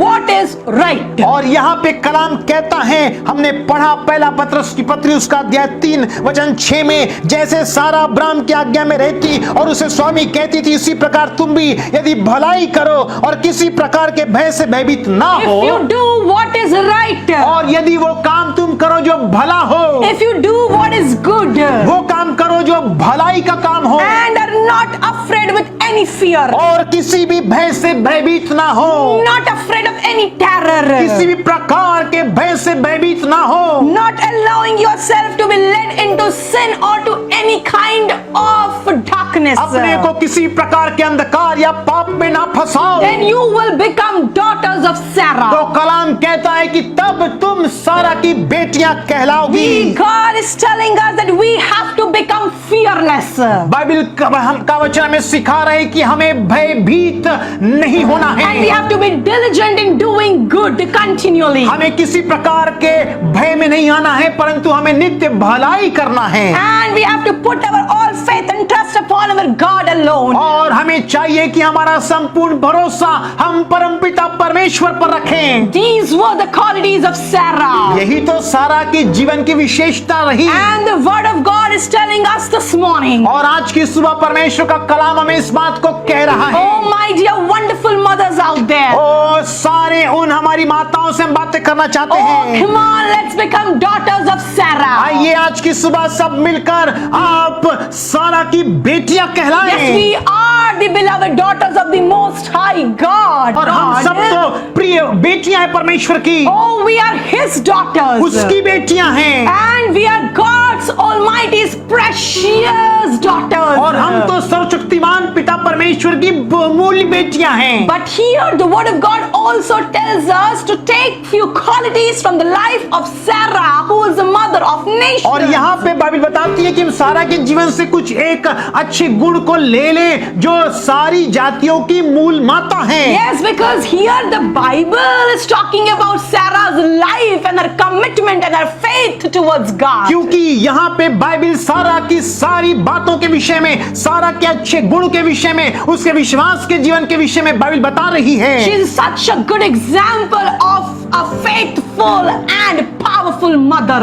what is right. और यहाँ पे कलाम कहता है, हमने पढ़ा पहला पत्रस की पत्री उसका अध्याय 3 वचन 6 में, जैसे सारा अब्राहम की आज्ञा में रहती और उसे स्वामी कहती थी, इसी प्रकार तुम भी यदि भलाई करो और किसी प्रकार के भय से भयभीत ना हो। If you do what is right, और यदि वो काम तुम करो जो भला हो, if you do what is good, वो काम करो जो भलाई का काम हो, and are not afraid with any fear, और किसी भी भय से भयभीत ना हो, not afraid of any terror, किसी भी प्रकार के भय से भयभीत ना हो, not allowing yourself to be led into sin or to any kind of darkness, अपने को किसी प्रकार के अंधकार या पाप में ना फंसाओ, then you will become daughters of Sarah. तो कलाम कहता है कि तब तुम सारा की बेटियां कहलाओगी। God is telling us that we have to become fearless. Bible का वचन हमें सिखा रहे हैं कि हमें भयभीत नहीं होना And we है। have to be diligent in doing good continually. हमें किसी प्रकार के भय में नहीं आना है, परंतु हमें नित्य भलाई करना है। And we have to put our all faith and trust upon our God alone. और हमें चाहिए कि हमारा संपूर्ण भरोसा हम परमपिता परमेश्वर पर रखें। These were the qualities of Sarah. यही तो सारा की जीवन की विशेषता रही। And the word of God is telling us this morning. और आज की सुबह परमेश्वर का कलाम हमें इस बात को कह रहा है। Oh my dear wonderful mothers out there. ओ सारे उन हमारी माताओं से हम बातें करना चाहते Oh हैं। come on, let's become daughters of Sarah. आइए आज की सुबह सब मिलकर आप सारा की बेटियां कहलाएं। Yes, we are the beloved daughters of the Most High God. और हम सब तो प्रिय बेटियां हैं परमेश्वर की, Oh, we are His daughters. उसकी बेटियां हैं। And we are God's God's Almighty's precious daughters. और हम तो सर्वशक्तिमान पिता परमेश्वर की बहुमूल्य बेटियां हैं। But here the word of God also tells us to take few qualities from the life of Sarah, who is the mother of nations. और यहाँ पे बाइबल बताती है कि हम सारा के जीवन से कुछ एक अच्छे गुण को ले लें जो सारी जातियों की मूल माता है। Yes, because here the Bible is talking about Sarah's life and her commitment and her faith towards God. क्योंकि यहाँ पे बाइबल सारा की सारी बातों के विषय में, सारा के अच्छे गुण के विषय में, उसके विश्वास के जीवन के विषय में बाइबल बता रही है। She is such a good example of a faithful and powerful mother.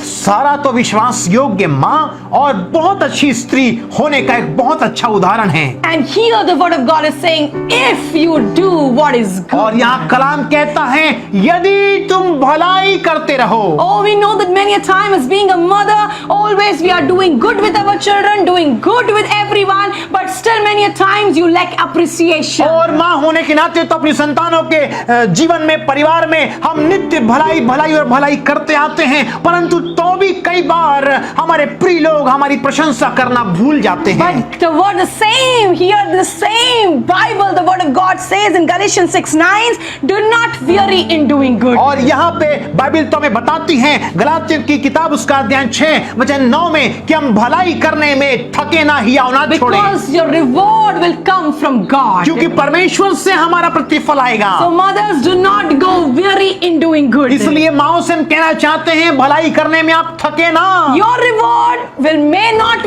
सारा तो विश्वास योग्य माँ और बहुत अच्छी स्त्री होने का एक बहुत अच्छा उदाहरण है। And here the word of God is saying, if you do what is good. और यहाँ कलाम कहता है यदि तुम भलाई करते रहो। Oh, we know that many a time as being a mother, always we are doing good with our children, doing good with everyone, but still many a times you lack appreciation. और माँ होने के नाते तो अपनी संतानों के जीवन में, परिवार में हम नित्य भलाई भलाई और भलाई करते आते हैं, परंतु तो भी कई बार हमारे प्रिय लोग हमारी प्रशंसा करना भूल जाते हैं। But the word the same here, the same Bible, the word of God says in Galatians 6:9, do not weary in doing good. और यहाँ पे बाइबल तो हमें बताती है गलातियों की किताब उसका अध्याय 6:9 में कि हम भलाई करने में थके ना, हियाव ना छोड़ें, Because your reward will come from God. क्योंकि परमेश्वर से हमारा प्रतिफल आएगा। So mothers, do not go weary in doing good. इसलिए माओ से हम कहना चाहते हैं भलाई करने में आप थके ना। Your reward may not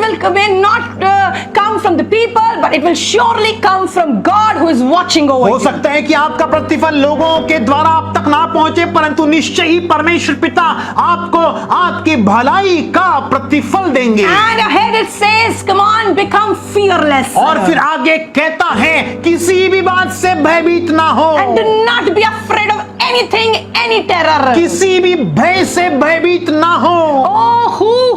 come from the people, but it will surely come from God who is watching over हो you. सकता है कि आपका प्रतिफल लोगों के द्वारा आप तक ना पहुंचे, परंतु निश्चय ही परमेश्वर पिता आपको आपकी भलाई का प्रतिफल देंगे। And ahead it says, come on, become fearless. और फिर आगे कहता है किसी भी बात से भयभीत ना हो। And do not be afraid of anything, any terror. किसी भी भय से भयभीत ना हो। Oh,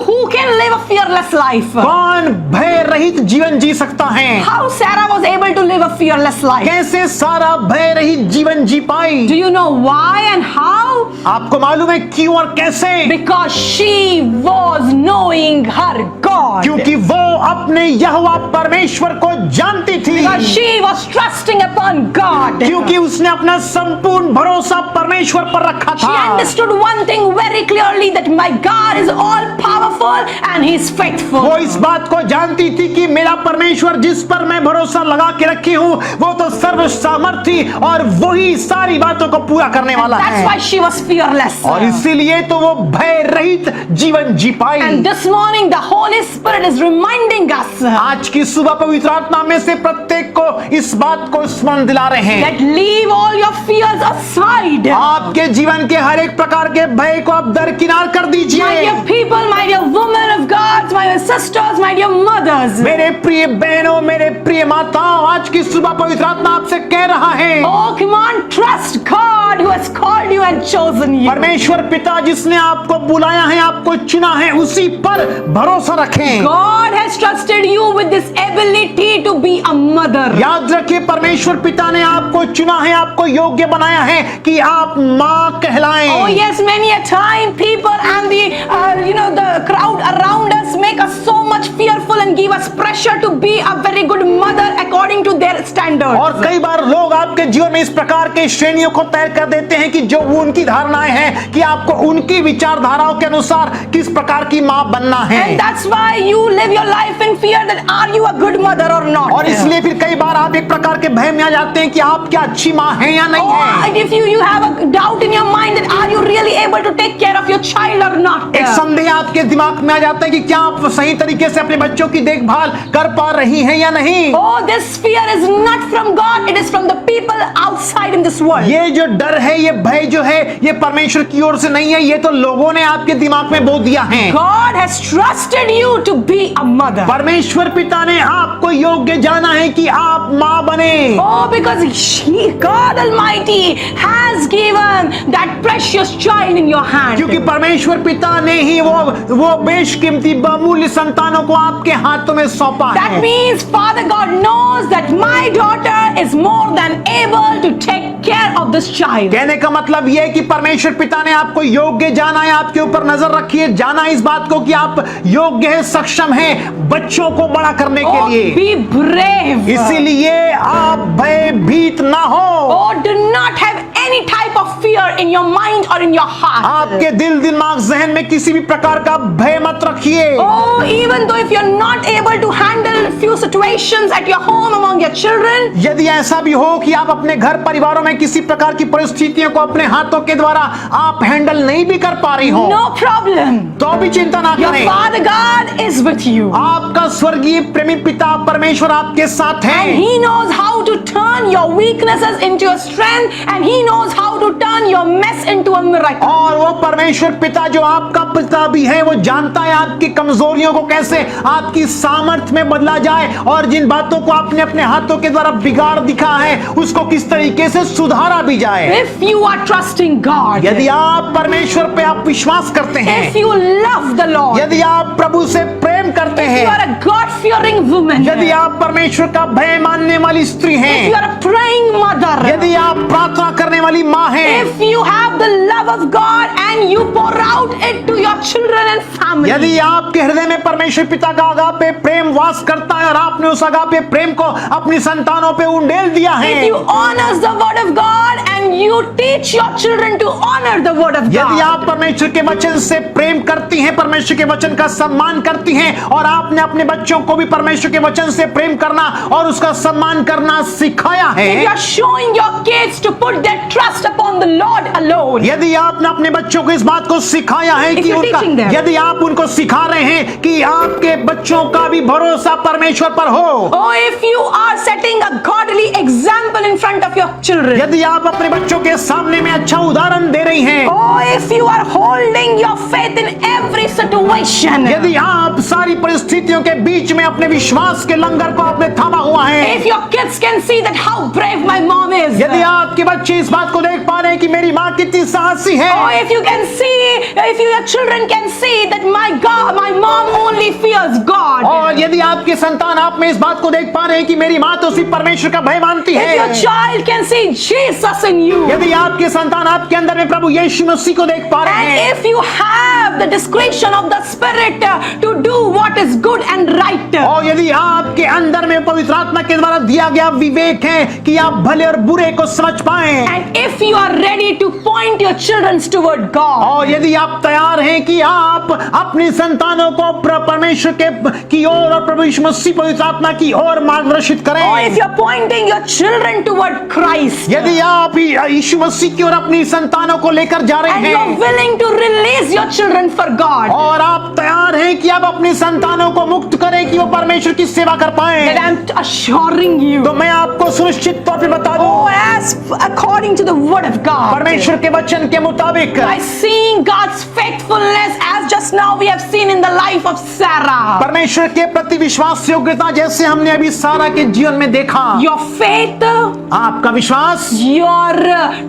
who can live a fearless life? कौन भय रहित जीवन जी सकता है? How Sarah was able to live a fearless life? कैसे सारा भय रहित जीवन जी पाई? Do you know why and how? आपको मालूम है क्यों और कैसे? Because she was knowing her God. क्योंकि वो अपने यहोवा परमेश्वर को जानती थी। Because she was trusting upon God. क्योंकि उसने अपना संपूर्ण भरोसा परमेश्वर पर रखा She था। understood one thing very clearly, that my God is all powerful and He is faithful. वो इस बात को जानती थी कि मेरा परमेश्वर जिस पर मैं भरोसा लगा के रखी हूँ वो तो सर्व सामर्थी और वही सारी बातों को पूरा करने वाला That's है। why she was fearless. और इसीलिए तो वो भय रहित जीवन जी पाई। And this morning the Holy Spirit is reminding us आज की सुबह पवित्र आत्मा में से प्रत्येक को इस बात को स्मरण दिला रहे हैं। that leave all your fears aside. आपके जीवन के हर एक प्रकार के भय को आप दरकिनार कर My दीजिए। dear people, my dear women of God, my dear sisters, my dear mothers. मेरे प्रिय बहनों, मेरे प्रिय माताओं, आज की सुबह पवित्र आत्मा आपसे कह रहा है Oh, come on, trust God who has called you and chosen you. परमेश्वर पिता जिसने आपको बुलाया है, आपको चुना है, उसी पर भरोसा रखें। God has trusted you with this ability to be a mother. याद रखिए परमेश्वर पिता ने आपको चुना है, आपको योग्य बनाया है कि आप माँ कहलाएं। Oh yes, many a time people and the crowd around us make us so much fearful and give us pressure to be a very good mother according to their standards. और कई बार लोग आपके जीवन में इस प्रकार के श्रेणियों को तय कर देते हैं कि जो उनकी धारणाएं हैं कि आपको उनकी विचारधाराओं के अनुसार किस प्रकार की माँ बनना है। And that's why you live your life in fear that are you a good mother or not. और इसलिए फिर कई बार आप एक प्रकार के भय में आ जाते हैं कि आप क्या अच्छी माँ हैं या नहीं Or हैं। if you have a doubt in your mind that are you really able to take care of your child or not. एक संदेह आपके दिमाग में आ जाता है कि क्या आप सही तरीके से अपने बच्चों की देखभाल कर पा रही हैं या नहीं। Oh, this fear is not from God, it is from the people outside in this world. ये जो डर है, ये भय जो है, ये परमेश्वर की ओर से नहीं है, ये तो लोगों ने आपके दिमाग में बो दिया है। God has trusted you to be a mother. परमेश्वर पिता ने आपको योग्य जाना है कि आप माँ बने। Oh, because God Almighty has given that precious child in your hand. क्योंकि परमेश्वर पिता ने ही वो बेशकीमती बहुमूल्य संतानों को आपके हाथों में सौंपा That है। means Father God knows that my daughter is more than able to take care of this child. कहने का मतलब यह है कि परमेश्वर पिता ने आपको योग्य जाना है, आपके ऊपर नजर रखी है, जाना इस बात को कि आप योग्य है, सक्षम हैं बच्चों को बड़ा करने के Oh, लिए। be brave. इसीलिए आप भयभीत ना हो। Oh, do not have any type of fear in your mind or in your heart. आपके दिल दिमाग जहन में किसी भी प्रकार का भय मत रखिए। Oh, even though if you're not able to handle few situations at your home among your children, यदि ऐसा भी हो कि आप अपने घर परिवारों में किसी प्रकार की परिस्थितियों को अपने हाथों के द्वारा आप हैंडल नहीं भी कर पा रही हो, no problem. तो भी चिंता ना Your करें। Father God is with you. आपका स्वर्गीय प्रेमी पिता परमेश्वर आपके साथ है। And He knows how to turn your weaknesses into your strength, and He knows how to turn your mess into a miracle. और वो परमेश्वर पिता जो आपका पिता भी है, वो जानता है आपकी कमजोरियों को कैसे आपकी सामर्थ्य में बदला जाए, और जिन बातों को आपने अपने हाथों के द्वारा बिगाड़ दिखा है उसको किस तरीके से सुधारा भी जाए। If you are trusting God, यदि आप परमेश्वर पे आप विश्वास करते हैं, if you love the Lord, यदि आप प्रभु से प्रेम करते if you हैं, are a God-fearing woman, यदि आप परमेश्वर का भय मानने वाली स्त्री if you हैं, are a praying mother, यदि आप प्रार्थना करने वाली माँ हैं, if you have the love of God and you pour out it to your children and family, यदि आपके हृदय में परमेश्वर पिता का अगापे प्रेम वास करता है और आपने उस अगापे प्रेम को अपनी संतानों पे उंडेल दिया है, if you honor the word of God and you teach your children to honor the word of यदि God, आप परमेश्वर के वचन से प्रेम करती हैं, परमेश्वर के वचन का सम्मान करती हैं, और आपने अपने बच्चों को भी परमेश्वर के वचन से प्रेम करना और उसका सम्मान करना सिखाया if you है, are showing your kids to put their trust upon the Lord alone, यदि आपने अपने बच्चों को इस बात को सिखाया है If कि you're उनका, teaching them. यदि आप उनको सिखा रहे हैं कि आपके बच्चों का भी भरोसा परमेश्वर पर हो, oh, if you are setting a godly example in front of your children, यदि आप अपने बच्चों के सामने में अच्छा उदाहरण दे रही हैं, oh, if you are holding your faith in every situation, यदि आप सारी परिस्थितियों के बीच में अपने विश्वास के लंगर को आपने थामा हुआ है, if your kids can see that how brave my mom is, यदि आपके बच्चे इस बात को देख पा रहे हैं कि मेरी माँ कितनी साहसी है, oh, if you can see, if your children can see that my God, my mom only fears God, और यदि आपके संतान आप में इस बात को देख पा रहे हैं कि मेरी माँ तो सिर्फ परमेश्वर का भय मानती if your है, child can see Jesus in you, यदि आपके संतान आपके अंदर में प्रभु यीशु मसीह को देख पा रहे and हैं, if you have the discretion of the Spirit to do what is good and right, और यदि आपके अंदर में पवित्र आत्मा के द्वारा दिया गया विवेक है कि आप भले और बुरे को समझ पाएं, and if you are ready to point your children toward God, और यदि आप तैयार हैं कि आप अपने संतानों को परमेश्वर की ओर और प्रभु यीशु मसीह पवित्र आत्मा की ओर मार्गदर्शित or if करें, you are pointing your children toward Christ, यदि आप यीशु मसीह की ओर अपनी संतानों को लेकर जा रहे and you are हैं, willing to release your children for God, और आप तैयार हैं कि आप अपनी संतानों को मुक्त करें कि वो परमेश्वर की सेवा कर then पाएं, I'm assuring you, तो मैं आपको सुनिश्चित तौर पे बता दूं, oh, as according to the word of God, परमेश्वर के वचन के मुताबिक, by seeing God's faithfulness as just now we have seen in the life of Sarah, परमेश्वर के प्रति विश्वास योग्यता जैसे हमने अभी सारा के जीवन में देखा, your faith, आपका विश्वास, your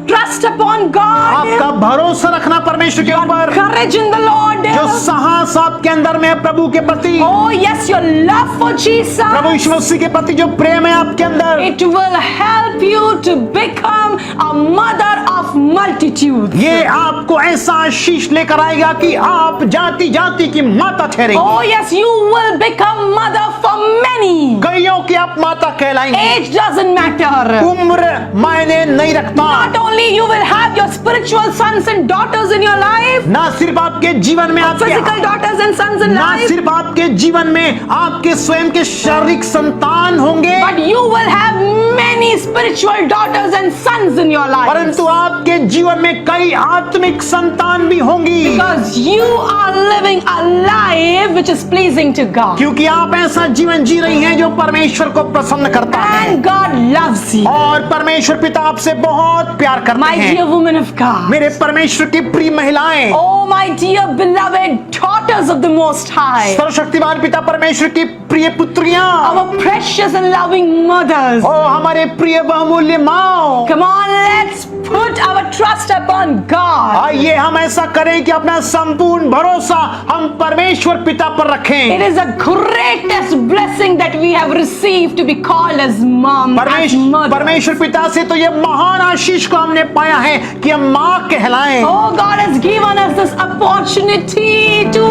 trust upon God, आपका भरोसा रखना परमेश्वर के ऊपर, courage in the Lord, जो साहस आपके अंदर में है प्रभु के प्रति, oh yes, your love for Jesus, प्रभु यीशु मसीह के प्रति जो प्रेम है आपके अंदर, it will help you to become a mother of multitudes. ये आपको ऐसा आशीष लेकर आएगा कि आप जाति जाति की माता ठहरेंगे। Oh yes, you will become mother for many. कईयों की आप माता कहलाएंगे। Age doesn't matter. उम्र मायने नहीं रखता। Not only you will have your spiritual sons and daughters in your life, ना सिर्फ आपके जीवन में आपके physical daughters and sons in ना life, सिर्फ आपके जीवन में आपके स्वयं के शारीरिक संतान होंगे, but you will have many spiritual daughters and sons in your life. परंतु आपके जीवन में कई आत्मिक संतान भी होंगी, Because you are living a life which is pleasing to God. क्योंकि आप ऐसा जीवन जी रही हैं जो परमेश्वर को प्रसन्न करता है, And God loves you. और परमेश्वर पिता आपसे बहुत प्यार करते My हैं। dear woman of God. मेरे परमेश्वर की प्रिय महिलाएं, Oh, my dear beloved daughters of the Most High. सर्वशक्तिमान पिता परमेश्वर की प्रिय पुत्रियां, our precious and loving mothers. ओ हमारे प्रिय बहुमूल्य माँ, Come on, let's put our trust upon God. आइए हम ऐसा करें कि अपना संपूर्ण भरोसा हम परमेश्वर पिता पर रखें। It is the greatest blessing that we have received to be called as mom, as mother. परमेश्वर पिता से तो ये महान आशीष को हमने पाया है कि हम माँ कहलाएं। Oh, God has given us this opportunity to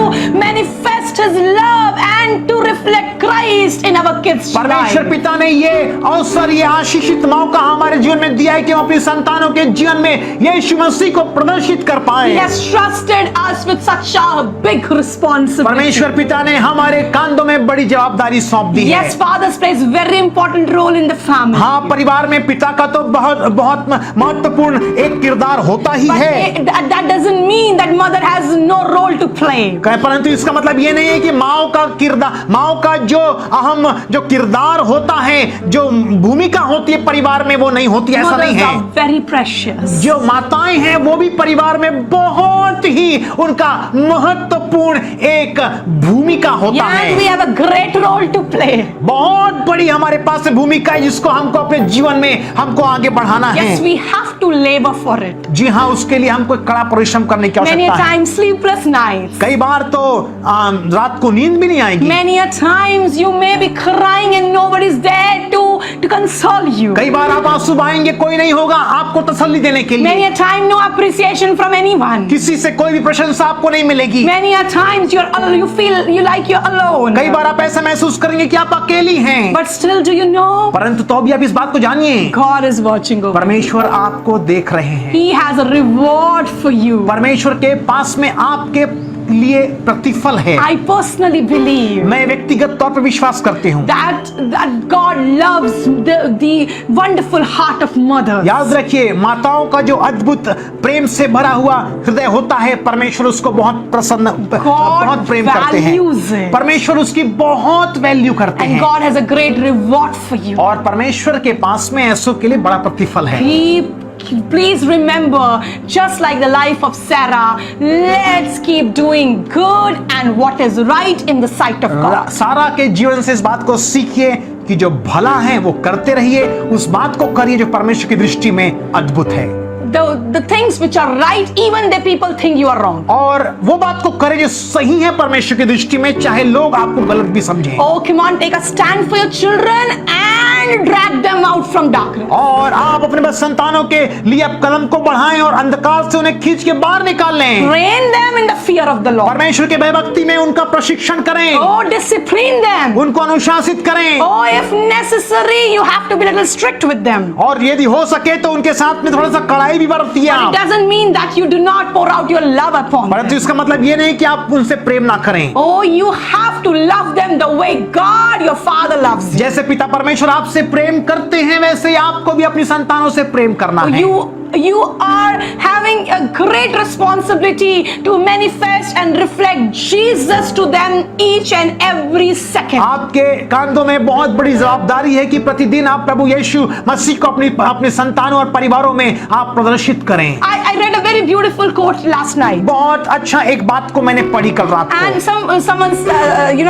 manifest His love and to reflect Christ in our kids' परमेश्वर life. पिता ने ये अवसर, ये आशीषित मौका हमारे जीवन में दिया है कि हम अपनी संतानों के जीवन में यीशु मसीह को प्रदर्शित कर He पाए। has trusted us with such a big responsibility. परमेश्वर पिता ने हमारे कांधों में बड़ी जवाबदारी सौंप दी है। Yes, fathers plays very important role in the family. हाँ, परिवार में पिता का तो बहुत बहुत महत्वपूर्ण एक किरदार होता ही But है। that doesn't mean that mother has no role to play. परंतु इसका मतलब ये नहीं है कि माओ का किरदार, माओ का जो अहम जो किरदार होता है, जो भूमिका होती है परिवार में, वो नहीं होती, ऐसा नहीं Mothers है। are very precious. जो माताएं हैं वो भी परिवार में बहुत ही उनका महत्वपूर्ण एक भूमिका होता Yeah, and we है। have a great role to play. बहुत बड़ी हमारे पास भूमिका है जिसको हमको अपने जीवन में हमको आगे बढ़ाना है। Yes, we have to labor for it. जी हाँ, उसके लिए हमको कड़ा परिश्रम करने की Many a आवश्यकता है। times sleepless nights. कई बार तो रात को नींद भी नहीं आएगी। Many a times you may be crying and nobody's there to console you. कई बार आप आंसू बहाएंगे, कोई नहीं होगा आपको तसल्ली देने के Many लिए। a time no appreciation from anyone. किसी से कोई भी प्रशंसा आपको नहीं मिलेगी। Many a times you feel you like you're alone. कई बार आप ऐसा महसूस करेंगे कि आप अकेली हैं। But still, do you know? परंतु तो भी आप इस बात को जानिए, God is watching over. परमेश्वर आपको देख रहे हैं। He has a reward for you. परमेश्वर के पास में आपके लिए प्रतिफल है। I personally believe मैं व्यक्तिगत तौर पर विश्वास करती हूँ that God loves the wonderful heart of mothers. याद रखिए, माताओं का जो अद्भुत प्रेम से भरा हुआ हृदय होता है, परमेश्वर उसको बहुत प्रसन्न, बहुत प्रेम करते values हैं। it. परमेश्वर उसकी बहुत वैल्यू करते And हैं God has a great reward for you. और परमेश्वर के पास में ऐसों के लिए बड़ा प्रतिफल है। Please remember, just like the life of Sarah, let's keep doing good and what is right in the sight of God. सारा के जीवन से इस बात को सीखिए कि जो भला है वो करते रहिए, उस बात को करिए जो परमेश्वर की दृष्टि में अद्भुत है। The things which are right, even the people think you are wrong. और वो बात को करें जो सही है परमेश्वर की दृष्टि में, चाहे लोग आपको गलत भी समझें। Oh, come on, take a stand for your children and drag them out from darkness. और आप अपने बस संतानों के लिए आप कलम को बढ़ाएं और अंधकार से उन्हें खींच के बाहर निकाल लें। Train them in the fear of the Lord. परमेश्वर के भयभक्ति में उनका प्रशिक्षण करें, Oh, discipline them. उनको अनुशासित करें, Oh, if necessary, you have to be a little strict with them. और यदि हो सके तो उनके साथ में थोड़ा सा कड़ाई भी बरतिए। But it doesn't mean that you do not pour out your love upon परंतु them. इसका मतलब ये नहीं कि आप उनसे प्रेम ना करें। Oh, you have to love them the way God, your Father, loves you. जैसे पिता परमेश्वर आपसे प्रेम करते हैं, वैसे ही आपको भी अपनी संतानों से प्रेम करना है। You are having a great responsibility to manifest and reflect Jesus to them each and every second. आपके कांधों में बहुत बड़ी जवाबदारी है कि प्रतिदिन आप प्रभु यीशु मसीह को अपने संतानों और परिवारों में आप प्रदर्शित करें। I read a very beautiful quote last night. बहुत अच्छा एक बात को मैंने पढ़ी कल रात को, And someone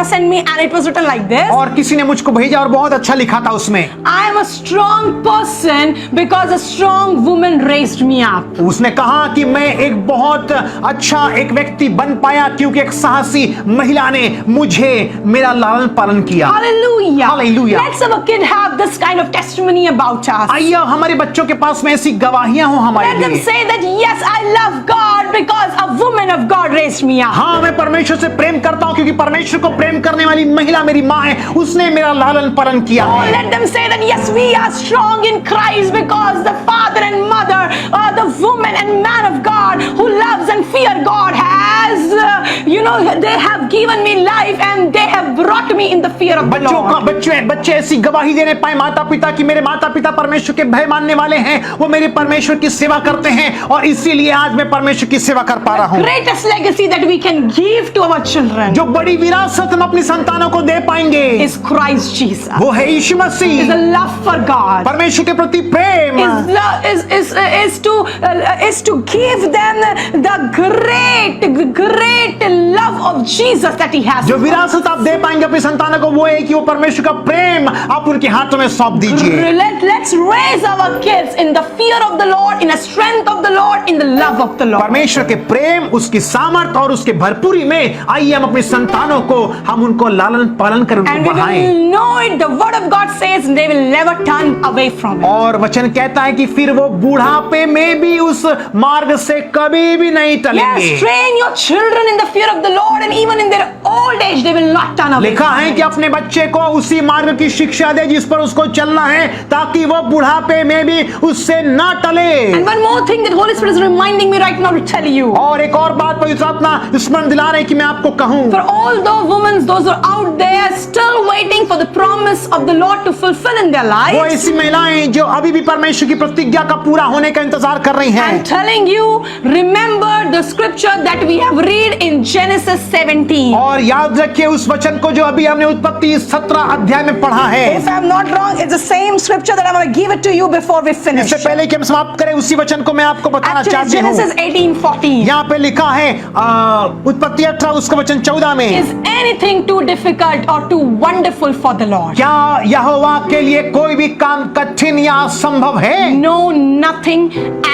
sent me, and it was written like this. और किसी ने मुझको भेजा और बहुत अच्छा लिखा था उसमें। I am a strong person because a strong woman raised me up. उसने कहा कि मैं एक बहुत अच्छा एक व्यक्ति बन पाया क्योंकि एक साहसी महिला ने मुझे मेरा लालन पालन किया। Hallelujah. Hallelujah. Let's have a kid have this kind of testimony about us. आइए हमारे बच्चों के पास में ऐसी गवाहियां हो हमारे Let them लिए। say that yes, I love God because a woman of God raised me up. हाँ, मैं परमेश्वर से प्रेम करता हूँ क्योंकि परमेश्वर को प्रेम करने वाली महिला मेरी माँ है, उसने मेरा लालन पालन किया Oh, है। let them say that yes, we are strong in Christ because the father and mother, the woman and man of God who loves and fear God has, they have given me life and they have brought me in the fear of the Lord. बच्चे ऐसी गवाही देने पाए माता पिता की मेरे माता पिता परमेश्वर के भय मानने वाले हैं, वो मेरे परमेश्वर की सेवा करते हैं और इसीलिए आज मैं परमेश्वर की सेवा कर पा रहा हूँ। Greatest legacy that we can give to our children जो बड़ी विरासत हम अपनी संतानों को दे पाएंगे is Christ Jesus. वो है यीशु Is Masih, a love for God. परमेश्वर के प्रति प्रेम, Is to give them the great love of Jesus that He has. जो विरासत आप दे पाएंगे अपनी संतानों को वो है कि वो परमेश्वर का प्रेम आप उनके हाथों में सौंप दीजिए। Let's raise our kids in the fear of the Lord, in the strength of the Lord, in the love of the Lord. परमेश्वर के प्रेम, उसकी सामर्थ और उसके भरपूरी में आइए हम अपनी संतानों को हम उनको लालन पालन कर And उनको we बढ़ाएं। will know it. The word of God says they will never turn away from it. और वचन कहता है कि फिर वो बुढ़ापे में भी उस मार्ग से कभी भी नहीं टलेंगे। Yes, train your children in the fear of the Lord, and even in their old age they will not turn away. लिखा है कि अपने बच्चे को उसी मार्ग की शिक्षा दे जिस पर उसको चलना है ताकि वो बुढ़ापे में भी उससे ना टले। And one more thing that Holy Spirit is reminding me right now to tell you. और एक और बात पवित्र आत्मा स्मरण दिला रहे कि मैं आपको कहूं। For all those women, those who are out there still waiting for the promise of the Lord to fulfill in their वो lives, ऐसी महिलाएं जो अभी भी परमेश्वर की प्रतिज्ञा का पूरा होने का इंतजार कर रही हैं। I'm telling you, remember the scripture that we have read in Genesis 17. और याद रखिए उस वचन को जो अभी हमने उत्पत्ति 17 अध्याय में पढ़ा है। If I'm not wrong, it's the same scripture that I'm going to give it to you before we finish. इससे पहले कि हम समाप्त करें उसी वचन को मैं आपको बताना Actually, चाहती हूँ। Genesis 18:14. यहाँ पे लिखा है उत्पत्ति 18 उसका वचन 14 में, Is anything too difficult or too wonderful for the Lord? क्या यहोवा के लिए कोई भी काम कठिन या असंभव है? No, nothing,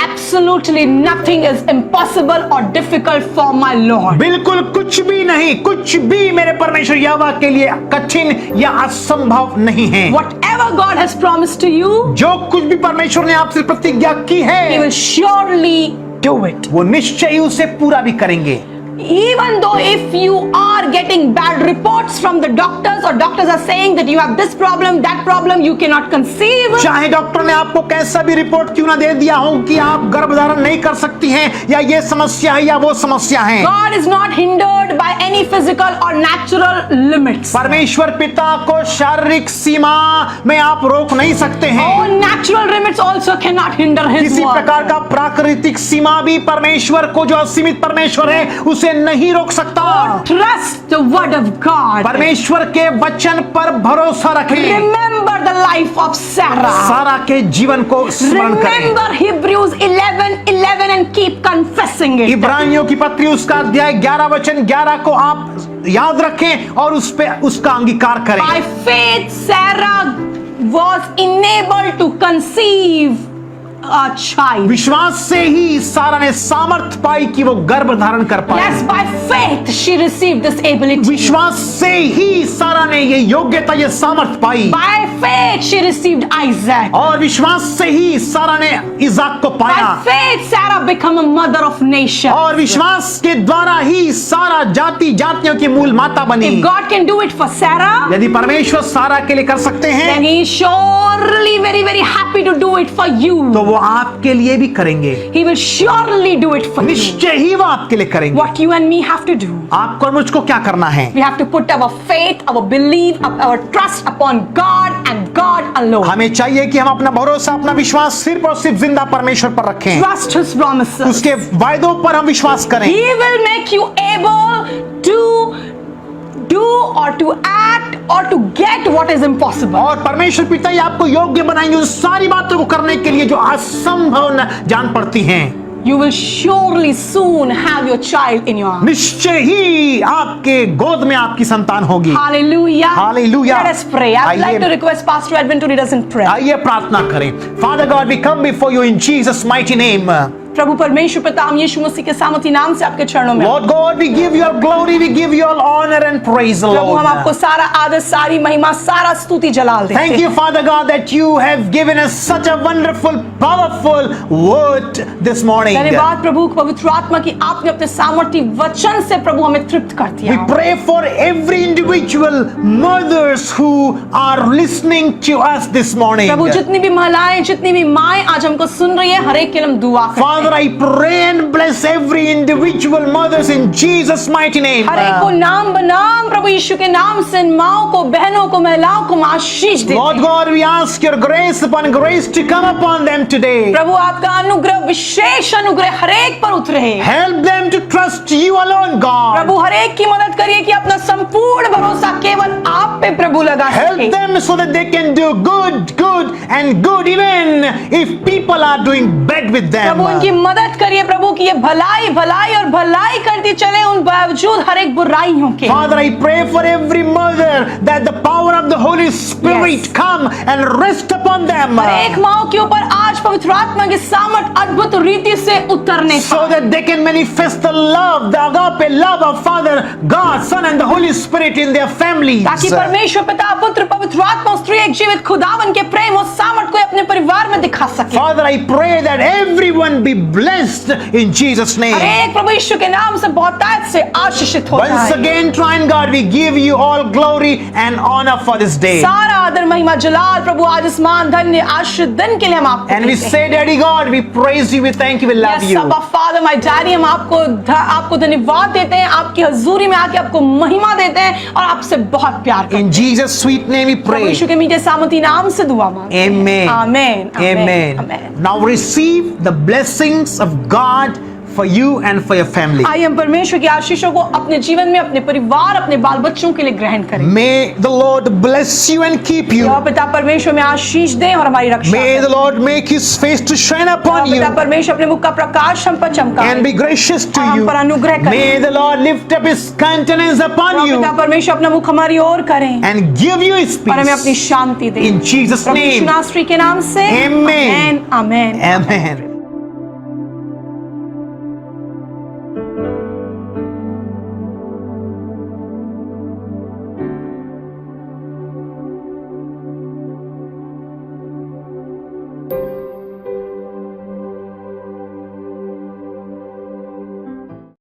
absolutely nothing is impossible or difficult for my Lord. बिल्कुल कुछ भी नहीं, कुछ भी मेरे परमेश्वर यहोवा के लिए कठिन या असंभव नहीं है। Whatever God has promised to you, जो कुछ भी परमेश्वर ने आपसे प्रतिज्ञा की He है will surely do it. वो निश्चय ही उसे पूरा भी करेंगे। Even though if you are getting bad reports from the doctors, or doctors are saying that you have this problem, that problem, you cannot conceive. चाहे डॉक्टर ने आपको कैसा भी रिपोर्ट क्यों ना दे दिया हो कि आप गर्भधारण नहीं कर सकती हैं या ये समस्या है या वो समस्या है, God is not hindered by any physical or natural limits. परमेश्वर पिता को शारीरिक सीमा में आप रोक नहीं सकते हैं। All natural limits also cannot hinder His किसी word. प्रकार का प्राकृतिक सीमा भी परमेश्वर को, जो असीमित परमेश्वर है, उसे नहीं रोक सकता। Trust the word of God. परमेश्वर के वचन पर भरोसा रखें। Remember the life of Sarah. सारा के जीवन को स्मरण करें। Remember Hebrews 11:11 and keep confessing it. इब्रानियों की पत्री उसका अध्याय 11 वचन 11 को आप याद रखें और उस पे उसका अंगीकार करें। By faith, Sarah was enabled to conceive a child. विश्वास से ही सारा ने सामर्थ पाई कि वो गर्भ धारण कर पाए। Yes, by faith she received this ability. विश्वास से ही सारा ने ये योग्यता, ये सामर्थ पाई। By faith she received Isaac. और विश्वास से ही सारा ने इज़ाक को पाया। By faith Sarah became a mother of nations. और विश्वास के द्वारा ही सारा जाति जातियों की मूल माता बनी। If God can do it for Sarah, यदि परमेश्वर सारा के लिए कर सकते then हैं He is surely very happy to do it for you. तो वो आपके लिए भी करेंगे। He will surely do it for you. निश्चय ही वो आपके लिए करेंगे। What you and me have to do, आपको और मुझको क्या करना है? we have to put our faith, our belief, our trust upon God and God alone. हमें चाहिए कि हम अपना भरोसा, अपना विश्वास सिर्फ और सिर्फ जिंदा परमेश्वर पर रखें। Trust His promises. उसके वायदों पर हम विश्वास करें। He will make you able to do or to act or to get what is impossible. और परमेश्वर पिता ही आपको योग्य बनाएंगे उन सारी बातों को करने के लिए जो असंभव न जान पड़ती हैं। You will surely soon have your child in your arms. निश्चय ही आपके गोद में आपकी संतान होगी। Hallelujah. Hallelujah. Let us pray. I would like आइए- to request Pastor Edwin to lead us in prayer. आइए प्रार्थना करें। Father God, we come before you in Jesus' mighty name. प्रभु परमेश्वर पिता, हम यीशु मसीह के सामर्थी नाम से आपके चरणों में, Lord God, we give you all glory, we give you all honor and praise, प्रभु हम आपको Lord. सारा आदर, सारी महिमा, सारा स्तुति जलाल देते Thank हैं। you, Father God, that you have given us such a wonderful, powerful word this morning. धन्यवाद प्रभु पवित्र आत्मा की, आपने अपने सामर्थी वचन से प्रभु हमें तृप्त कर We दिया। pray for every individual mothers who are listening to us this morning. प्रभु जितनी भी महिलाएं, जितनी भी माएं आज हमको सुन रही है, हर एक के लिए हम दुआ करते हैं। Father, I pray and bless every individual mothers in Jesus' mighty name. हर एक को नाम बनाम प्रभु यीशु के नाम से माओं को, बहनों को, महिलाओं को आशीष देते Lord हैं। God, we ask your grace upon grace to come upon them today. प्रभु आपका अनुग्रह, विशेष अनुग्रह हर एक पर उतरे। Help them to trust you alone, God. प्रभु हर एक की मदद करिए कि अपना संपूर्ण भरोसा केवल आप पे पे प्रभु लगा Help सके। them so that they can do good and good even if people are doing bad with them. प्रभु उनकी मदद करिए प्रभु कि ये भलाई भलाई और भलाई करती चले उन बावजूद हर एक बुराइयों के। Father, I pray for every mother that the power of the Holy Spirit Yes. come and rest upon them. और एक माँ के ऊपर आज पवित्र आत्मा की सामर्थ अद्भुत रीति से उतरने So that they can manifest the love, the agape love of Father, God, Son and the Holy Spirit in their families. ताकि परमेश्वर पिता पुत्र पवित्र आत्मा स्त्री एक जीवित खुदावन के प्रेम और सामर्थ को अपने परिवार में दिखा सके। Father, I pray that everyone be blessed in Jesus' her name. एक प्रभु यीशु के नाम से बहुतायत से आशीषित हो Once जाए। again, Triune God, we give you all glory and honor for this day. सारा आदर महिमा जलाल प्रभु आज इस महान धन्य आशीष दिन के लिए हम आपको And we देते हैं। say, Daddy God, we praise you, we thank you, we love Yes, you. Abba Father, my Daddy, हम आपको धन्यवाद देते हैं, आपकी हजूरी में आके आपको महिमा देते हैं और आपसे बहुत प्यार करते हैं। In Jesus' sweet name we Prabhu pray. यीशु के मीठे सामर्थी नाम से दुआ मांगते हैं। Amen. Amen. Amen. Amen. Now receive the blessings of God for you and for your family. आइए हम परमेश्वर की आशीषों को अपने जीवन में अपने परिवार अपने बाल बच्चों के लिए ग्रहण करें। May the Lord bless you and keep you. यहोवा पिता परमेश्वर में आशीष दें और हमारी रक्षा May करें। the Lord make his face to shine upon Jehovah you पिता परमेश्वर अपने मुख का प्रकाश हम पर चमकाए and be gracious to और हम you. पर अनुग्रह करें। May the Lord lift up his countenance upon Jehovah you पिता परमेश्वर अपना मुख हमारी ओर करें and give you his और हमें अपनी peace. शांति दें। In Jesus' Prabhu Yeshu name. नासरी के नाम से Amen. आमेन आमेन। Amen.